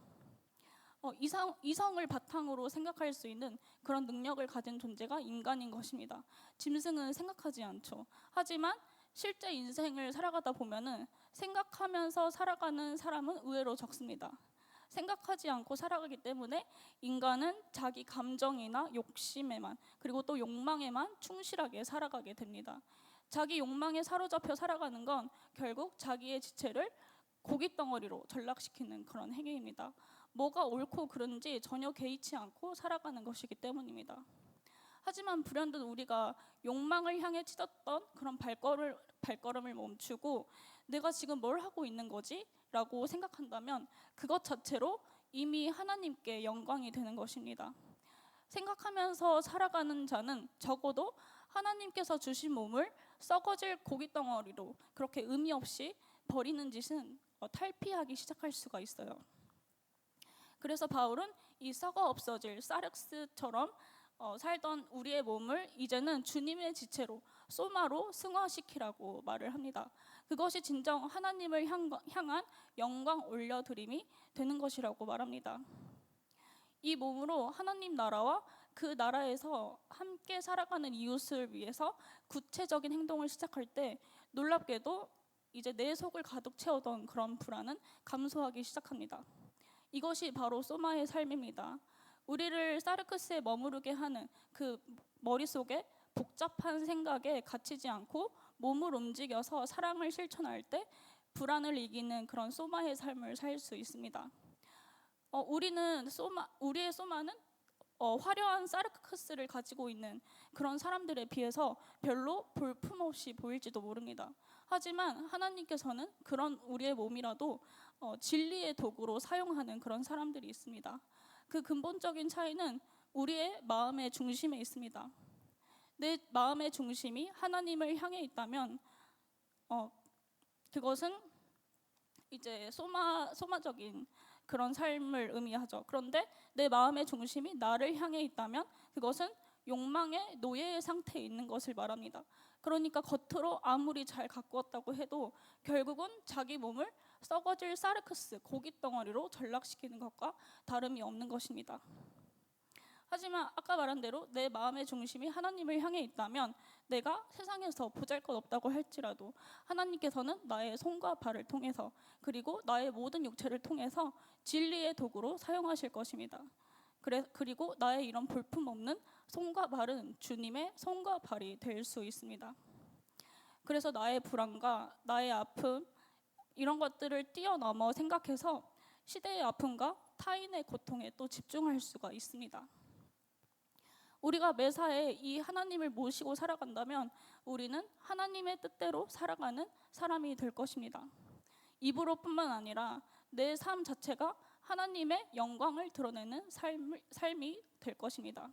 이성을 바탕으로 생각할 수 있는 그런 능력을 가진 존재가 인간인 것입니다. 짐승은 생각하지 않죠. 하지만 실제 인생을 살아가다 보면은 생각하면서 살아가는 사람은 의외로 적습니다. 생각하지 않고 살아가기 때문에 인간은 자기 감정이나 욕심에만, 그리고 또 욕망에만 충실하게 살아가게 됩니다. 자기 욕망에 사로잡혀 살아가는 건 결국 자기의 지체를 고깃덩어리로 전락시키는 그런 행위입니다. 뭐가 옳고 그른지 전혀 개의치 않고 살아가는 것이기 때문입니다. 하지만 불현듯 우리가 욕망을 향해 치닫던 그런 발걸음을 멈추고 내가 지금 뭘 하고 있는 거지? 라고 생각한다면 그것 자체로 이미 하나님께 영광이 되는 것입니다. 생각하면서 살아가는 자는 적어도 하나님께서 주신 몸을 썩어질 고깃덩어리로 그렇게 의미 없이 버리는 짓은 탈피하기 시작할 수가 있어요. 그래서 바울은 이 썩어 없어질 사륵스처럼 살던 우리의 몸을 이제는 주님의 지체로 소마로 승화시키라고 말을 합니다. 그것이 진정 하나님을 향한 영광 올려드림이 되는 것이라고 말합니다. 이 몸으로 하나님 나라와 그 나라에서 함께 살아가는 이웃을 위해서 구체적인 행동을 시작할 때 놀랍게도 이제 내 속을 가득 채우던 그런 불안은 감소하기 시작합니다. 이것이 바로 소마의 삶입니다. 우리를 사르크스에 머무르게 하는 그 머릿속에 복잡한 생각에 갇히지 않고 몸을 움직여서 사랑을 실천할 때 불안을 이기는 그런 소마의 삶을 살 수 있습니다. 우리의 소마는 화려한 사르크스를 가지고 있는 그런 사람들에 비해서 별로 볼품없이 보일지도 모릅니다. 하지만 하나님께서는 그런 우리의 몸이라도 진리의 도구로 사용하는 그런 사람들이 있습니다. 그 근본적인 차이는 우리의 마음의 중심에 있습니다. 내 마음의 중심이 하나님을 향해 있다면 그것은 이제 소마적인 그런 삶을 의미하죠. 그런데 내 마음의 중심이 나를 향해 있다면 그것은 욕망의 노예의 상태에 있는 것을 말합니다. 그러니까 겉으로 아무리 잘 가꾸었다고 해도 결국은 자기 몸을 썩어질 사르크스 고깃덩어리로 전락시키는 것과 다름이 없는 것입니다. 하지만 아까 말한 대로 내 마음의 중심이 하나님을 향해 있다면 내가 세상에서 보잘것없다고 할지라도 하나님께서는 나의 손과 발을 통해서 그리고 나의 모든 육체를 통해서 진리의 도구로 사용하실 것입니다. 그리고 나의 이런 볼품없는 손과 발은 주님의 손과 발이 될 수 있습니다. 그래서 나의 불안과 나의 아픔 이런 것들을 뛰어넘어 생각해서 시대의 아픔과 타인의 고통에 또 집중할 수가 있습니다. 우리가 매사에 이 하나님을 모시고 살아간다면 우리는 하나님의 뜻대로 살아가는 사람이 될 것입니다. 입으로뿐만 아니라 내 삶 자체가 하나님의 영광을 드러내는 삶이 될 것입니다.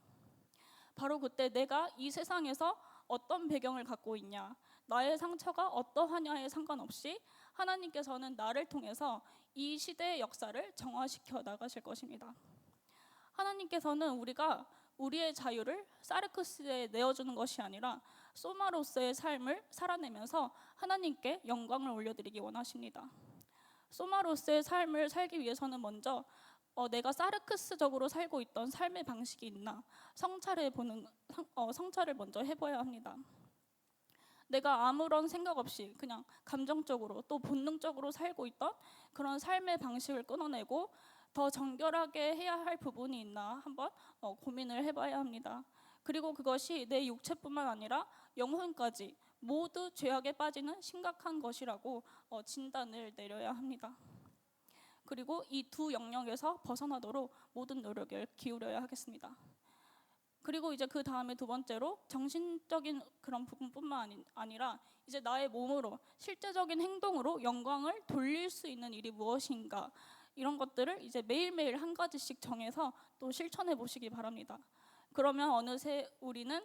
바로 그때 내가 이 세상에서 어떤 배경을 갖고 있냐, 나의 상처가 어떠하냐에 상관없이 하나님께서는 나를 통해서 이 시대의 역사를 정화시켜 나가실 것입니다. 하나님께서는 우리가 우리의 자유를 사르크스에 내어주는 것이 아니라 소마로서의 삶을 살아내면서 하나님께 영광을 올려드리기 원하십니다. 소마로서의 삶을 살기 위해서는 먼저 내가 사르크스적으로 살고 있던 삶의 방식이 있나 성찰을 먼저 해봐야 합니다. 내가 아무런 생각 없이 그냥 감정적으로 또 본능적으로 살고 있던 그런 삶의 방식을 끊어내고 더 정결하게 해야 할 부분이 있나 한번 고민을 해봐야 합니다. 그리고 그것이 내 육체뿐만 아니라 영혼까지 모두 죄악에 빠지는 심각한 것이라고 진단을 내려야 합니다. 그리고 이 두 영역에서 벗어나도록 모든 노력을 기울여야 하겠습니다. 그리고 이제 그 다음에 두 번째로 정신적인 그런 부분뿐만 아니라 이제 나의 몸으로 실제적인 행동으로 영광을 돌릴 수 있는 일이 무엇인가, 이런 것들을 이제 매일매일 한 가지씩 정해서 또 실천해 보시기 바랍니다. 그러면 어느새 우리는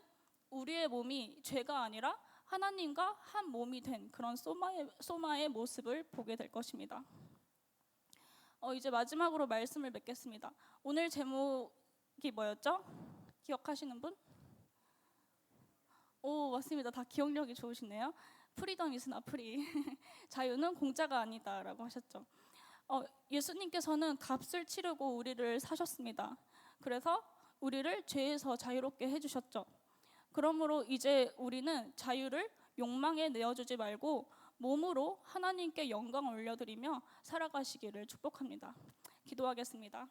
우리의 몸이 죄가 아니라 하나님과 한 몸이 된 그런 소마의 모습을 보게 될 것입니다. 이제 마지막으로 말씀을 맺겠습니다. 오늘 제목이 뭐였죠? 기억하시는 분? 오, 맞습니다. 다 기억력이 좋으시네요. 프리덤 이즈 나 프리. 자유는 공짜가 아니다라고 하셨죠. 예수님께서는 값을 치르고 우리를 사셨습니다. 그래서 우리를 죄에서 자유롭게 해주셨죠. 그러므로 이제 우리는 자유를 욕망에 내어주지 말고 몸으로 하나님께 영광을 올려드리며 살아가시기를 축복합니다. 기도하겠습니다.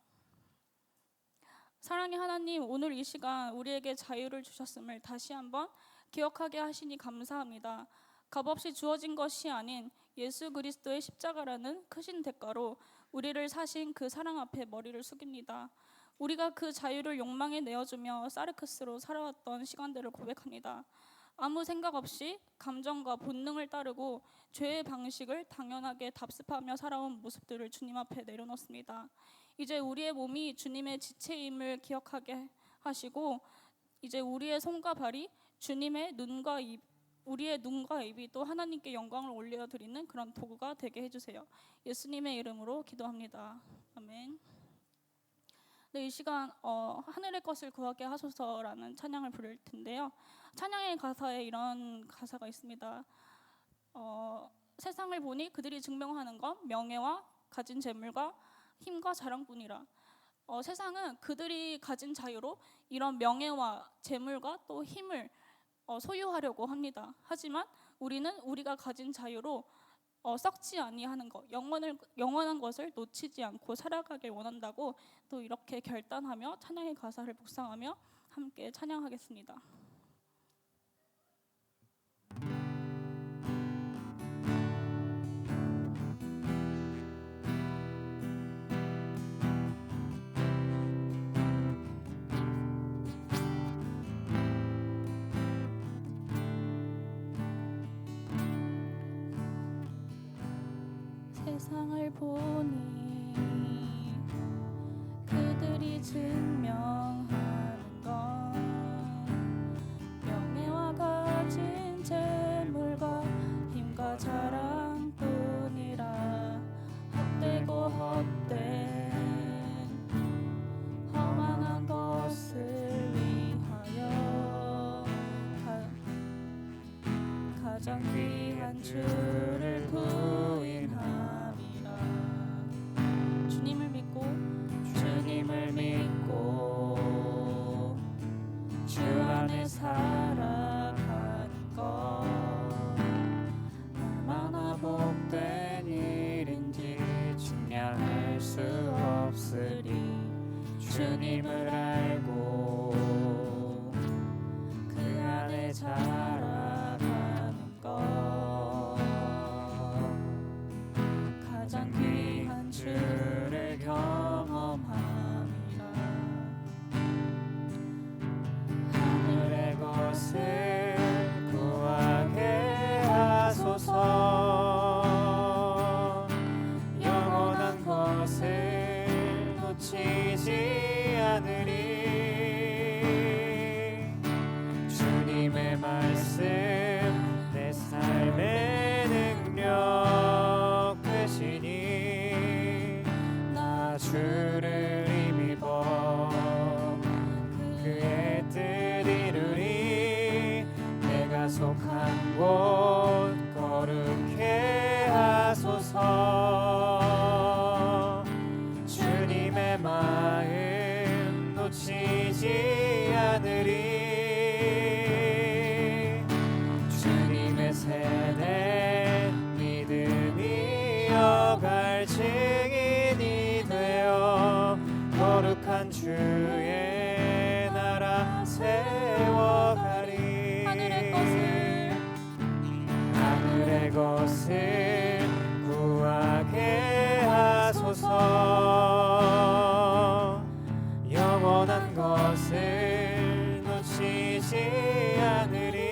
사랑의 하나님, 오늘 이 시간 우리에게 자유를 주셨음을 다시 한번 기억하게 하시니 감사합니다. 값없이 주어진 것이 아닌 예수 그리스도의 십자가라는 크신 대가로 우리를 사신 그 사랑 앞에 머리를 숙입니다. 우리가 그 자유를 욕망에 내어주며 사르크스로 살아왔던 시간들을 고백합니다. 아무 생각 없이 감정과 본능을 따르고 죄의 방식을 당연하게 답습하며 살아온 모습들을 주님 앞에 내려놓습니다. 이제 우리의 몸이 주님의 지체임을 기억하게 하시고 이제 우리의 손과 발이 주님의 우리의 눈과 입이 또 하나님께 영광을 올려드리는 그런 도구가 되게 해주세요. 예수님의 이름으로 기도합니다. 아멘. 네, 이 시간 하늘의 것을 구하게 하소서라는 찬양을 부를 텐데요. 찬양의 가사에 이런 가사가 있습니다. 세상을 보니 그들이 증명하는 건 명예와 가진 재물과 힘과 자랑뿐이라. 세상은 그들이 가진 자유로 이런 명예와 재물과 또 힘을 소유하려고 합니다. 하지만 우리는 우리가 가진 자유로 썩지 아니하는 것, 영원한 것을 놓치지 않고 살아가길 원한다고 또 이렇게 결단하며 찬양의 가사를 묵상하며 함께 찬양하겠습니다. 세상을 보니 그들이 증명하는 건 명예와 가진 재물과 힘과 자랑뿐이라. 헛되고 헛된 허망한 것을 위하여 가장 귀한 주를 부인하라. 주님을 믿고 주 안에 살아가는 것 얼마나 복된 일인지 측량할 수 없으리. 주님을 알고 그 안에 살아가는 것 가장 귀한 주를 경험함이라. 하늘의 것을 구하게 하소서. 영원한 것
않으리. 주님의 말씀 내 삶의 능력 되시니 나 주를 힘입어 그의 뜻 이루리. 내가 속한 곳 거룩해 하소서. 주님의 마음 놓치지 않으리. 주님의 세대 믿음이 이어갈 증인이 되어 거룩한 주의 나라 세워가리. 하늘의 것을 구하게 하소서. 영원한 것을 놓치지 않으리.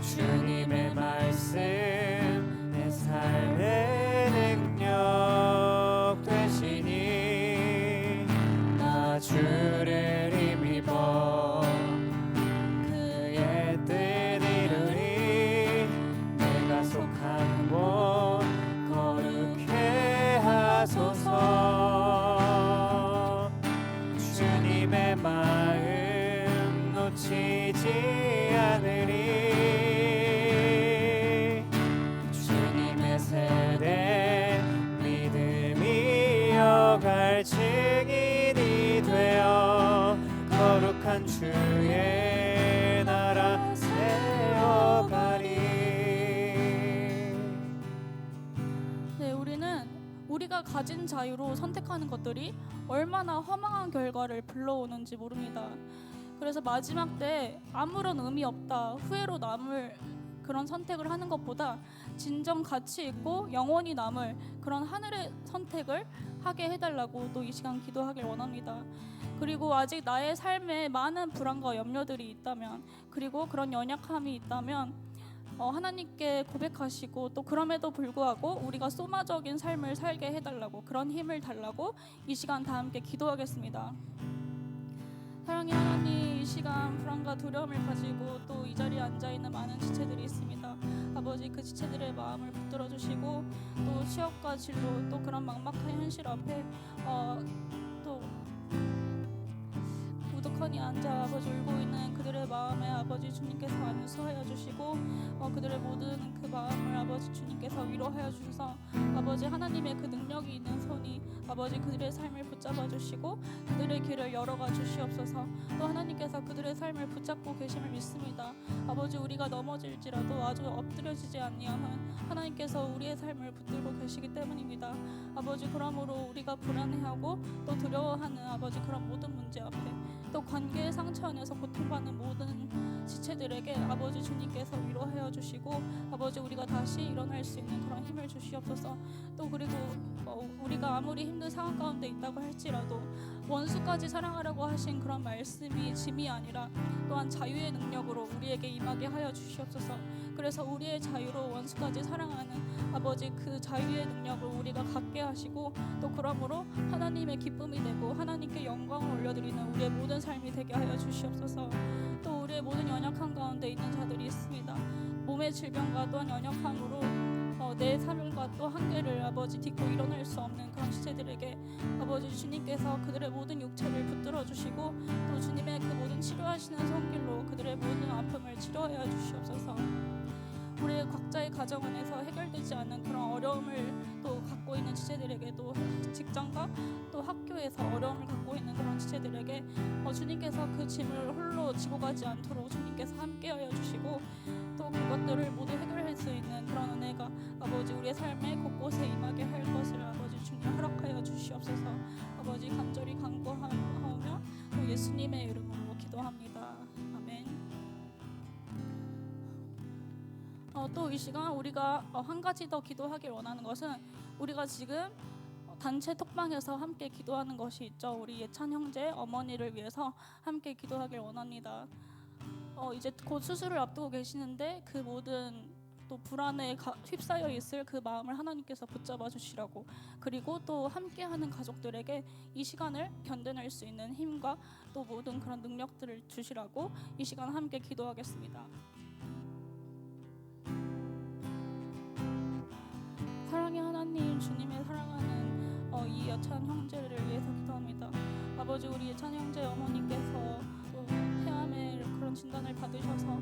주님의 말씀 내 삶의 능력 되시니 나 주를 힘입어 그의 뜻 이루리. 내가 속한 곳 거룩해 하소서. 주님의 마음 놓치지 않으리. 주님의 세대 믿음이 이어갈 증인이 되어 거룩한 주의 나라 세워가리.
네, 우리가 가진 자유로 선택하는 것들이 얼마나 허망한 결과를 불러오는지 모릅니다. 그래서 마지막 때 아무런 의미 없다, 후회로 남을 그런 선택을 하는 것보다 진정 가치 있고 영원히 남을 그런 하늘의 선택을 하게 해달라고 또 이 시간 기도하길 원합니다. 그리고 아직 나의 삶에 많은 불안과 염려들이 있다면, 그리고 그런 연약함이 있다면 하나님께 고백하시고, 또 그럼에도 불구하고 우리가 소마적인 삶을 살게 해달라고, 그런 힘을 달라고 이 시간 다 함께 기도하겠습니다. 사랑의 하나님, 이 시간 불안과 두려움을 가지고 또 이 자리에 앉아있는 많은 지체들이 있습니다. 아버지, 그 지체들의 마음을 붙들어 주시고, 또 취업과 진로, 또 그런 막막한 현실 앞에 또 우두커니 앉아 아버지 울고 있는 그들의 마음에 아버지 주님께서 안수하여 주시고, 그들의 모든 그 마음을 아버지 주님께서 위로하여 주셔서 아버지 하나님의 그 능력이 있는 손이 아버지 그들의 삶을 붙잡아 주시고 그들의 길을 열어가 주시옵소서. 또 하나님께서 그들의 삶을 붙잡고 계심을 믿습니다. 아버지, 우리가 넘어질지라도 아주 엎드려지지 아니함은 하나님께서 우리의 삶을 붙들고 계시기 때문입니다. 아버지, 그러므로 우리가 불안해하고 또 두려워하는 아버지 그런 모든 문제 앞에, 또 관계의 상처 안에서 고통받는 모든 지체들에게 아버지 주님께서 위로하여 주시고, 아버지 우리가 다시 일어날 수 있는 그런 힘을 주시옵소서. 또 그리고 우리가 아무리 힘든 상황 가운데 있다고 할지라도 원수까지 사랑하라고 하신 그런 말씀이 짐이 아니라 또한 자유의 능력으로 우리에게 임하게 하여 주시옵소서. 그래서 우리의 자유로 원수까지 사랑하는 아버지 그 자유의 능력을 우리가 갖게 하시고, 또 그러므로 하나님의 기쁨이 되고 하나님께 영광을 올려드리는 우리의 모든 삶이 되게 하여 주시옵소서. 또 우리의 모든 연약한 가운데 있는 자들이 있습니다. 몸의 질병과 또한 연약함으로 내 삶과 또 한계를 아버지 딛고 일어날 수 없는 그런 시체들에게 아버지 주님께서 그들의 모든 육체를 붙들어 주시고, 또 주님의 그 모든 치료하시는 손길로 그들의 모든 아픔을 치료하여 주시옵소서. 우리의 각자의 가정 안에서 해결되지 않는 그런 어려움을 또 갖고 있는 지체들에게도, 직장과 또 학교에서 어려움을 갖고 있는 그런 지체들에게 주님께서 그 짐을 홀로 지고 가지 않도록 주님께서 함께하여 주시고, 또 그것들을 모두 해결할 수 있는 그런 은혜가 아버지 우리의 삶의 곳곳에 임하게 할 것을 아버지 주님 허락하여 주시옵소서. 아버지 간절히 간구하오며 예수님의 이름으로 기도합니다. 아멘. 또 이 시간 우리가 한 가지 더 기도하길 원하는 것은, 우리가 지금 단체 톡방에서 함께 기도하는 것이 있죠. 우리 예찬 형제 어머니를 위해서 함께 기도하길 원합니다. 이제 곧 수술을 앞두고 계시는데 그 모든 또 불안에 휩싸여 있을 그 마음을 하나님께서 붙잡아 주시라고, 그리고 또 함께하는 가족들에게 이 시간을 견뎌낼 수 있는 힘과 또 모든 그런 능력들을 주시라고 이 시간 함께 기도하겠습니다. 사랑의 하나님, 주님의 사랑하는 이 여찬 형제를 위해서 기도합니다. 아버지, 우리 여찬 형제 어머니께서 또 폐암의 그런 진단을 받으셔서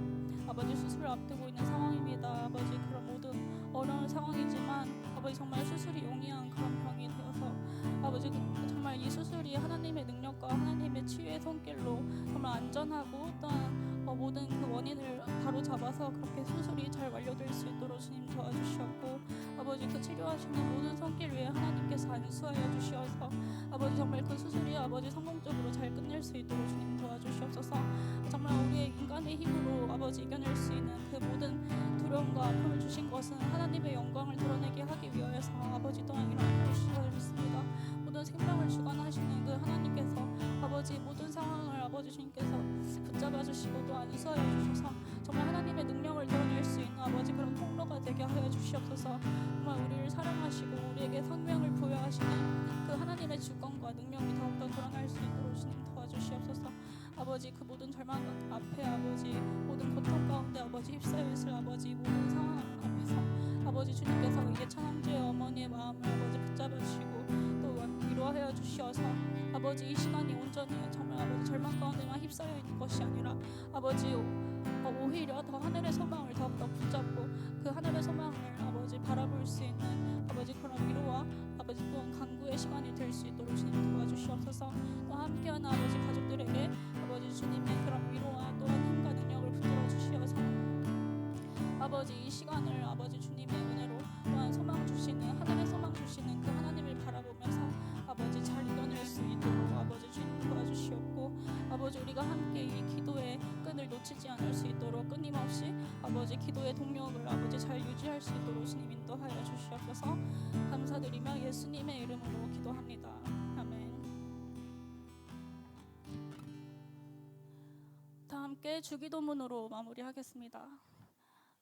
아버지 수술을 앞두고 있는 상황입니다. 아버지, 그런 모든 어려운 상황이지만 아버지 정말 수술이 용이한 그런 병이 되어서 아버지 정말 이 수술이 하나님의 능력과 하나님의 치유의 손길로 정말 안전하고 또한 모든 그 원인을 바로 잡아서 그렇게 수술이 잘 완료될 수 있도록 주님 도와주시었고, 아버지 그 치료하시는 모든 손길 위에 하나님께서 안수하여 주시어서 아버지 정말 그 수술이 아버지 성공적으로 잘 끝낼 수 있도록 주님 도와주시옵소서. 정말 우리의 인간의 힘으로 아버지 이겨낼 수 있는 그 모든 두려움과 아픔을 주신 것은 하나님의 영광을 드러내게 하기 위하여서 아버지 또한 이런 주시었습니다. 모든 생명을 주관하시는 그 하나님께서 아버지 모든 상황을 아버지 주님께서 붙잡아 주시고 또 안수하여 주셔서 정말 하나님의 능력을 드러낼 수 있는 아버지 그런 통로가 되게 하여 주시옵소서. 정말 우리를 사랑하시고 우리에게 생명을 부여하시는 그 하나님의 주권과 능력이 더욱더 드러날 수 있도록 주님 도와주시옵소서. 아버지 그 모든 절망 앞에 아버지 모든 고통 가운데 아버지 휩싸여 있을 아버지 모든 상황 앞에서 아버지 주님께서 예찬 형제의 어머니의 마음을 아버지 붙잡아 주시고 또 위로하여 주시어서 아버지 이 시간이 온전히 정말 아버지 절망 가운데만 휩싸여 있는 것이 아니라 아버지 오히려 더 하늘의 소망을 더욱더 붙잡고 그 하늘의 소망을 아버지 바라볼 수 있는 아버지 그런 위로와 아버지 또한 간구의 시간이 될 수 있도록 주님 도와주시옵소서. 또 함께하는 아버지 가족들에게 아버지 주님의 그런 위로와 또한 힘과 능력을 붙들어 주시어서 아버지 이 시간을 아버지 주님의 은혜로 또한 소망 주시는 하늘의 소망 주시는 그 하나님을 바라보면서 아버지 잘 이겨낼 수 있도록 아버지 주님 도와주시옵고, 아버지 우리가 함께 이 기도의 끈을 놓치지 않을 수 있도록 끊임없이 아버지 기도의 동력을 아버지 잘 유지할 수 있도록 주님 인도하여 주시옵소서. 감사드리며 예수님의 이름으로 기도합니다. 아멘. 다 함께 주기도문으로 마무리하겠습니다.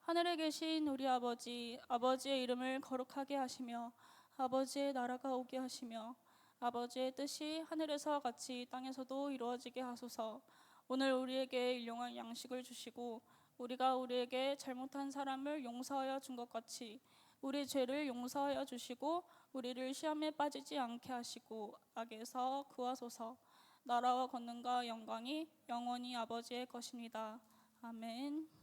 하늘에 계신 우리 아버지, 아버지의 이름을 거룩하게 하시며 아버지의 나라가 오게 하시며 아버지의 뜻이 하늘에서 같이 땅에서도 이루어지게 하소서. 오늘 우리에게 일용할 양식을 주시고 우리가 우리에게 잘못한 사람을 용서하여 준 것 같이 우리 죄를 용서하여 주시고 우리를 시험에 빠지지 않게 하시고 악에서 구하소서. 나라와 권능과 영광이 영원히 아버지의 것입니다. 아멘.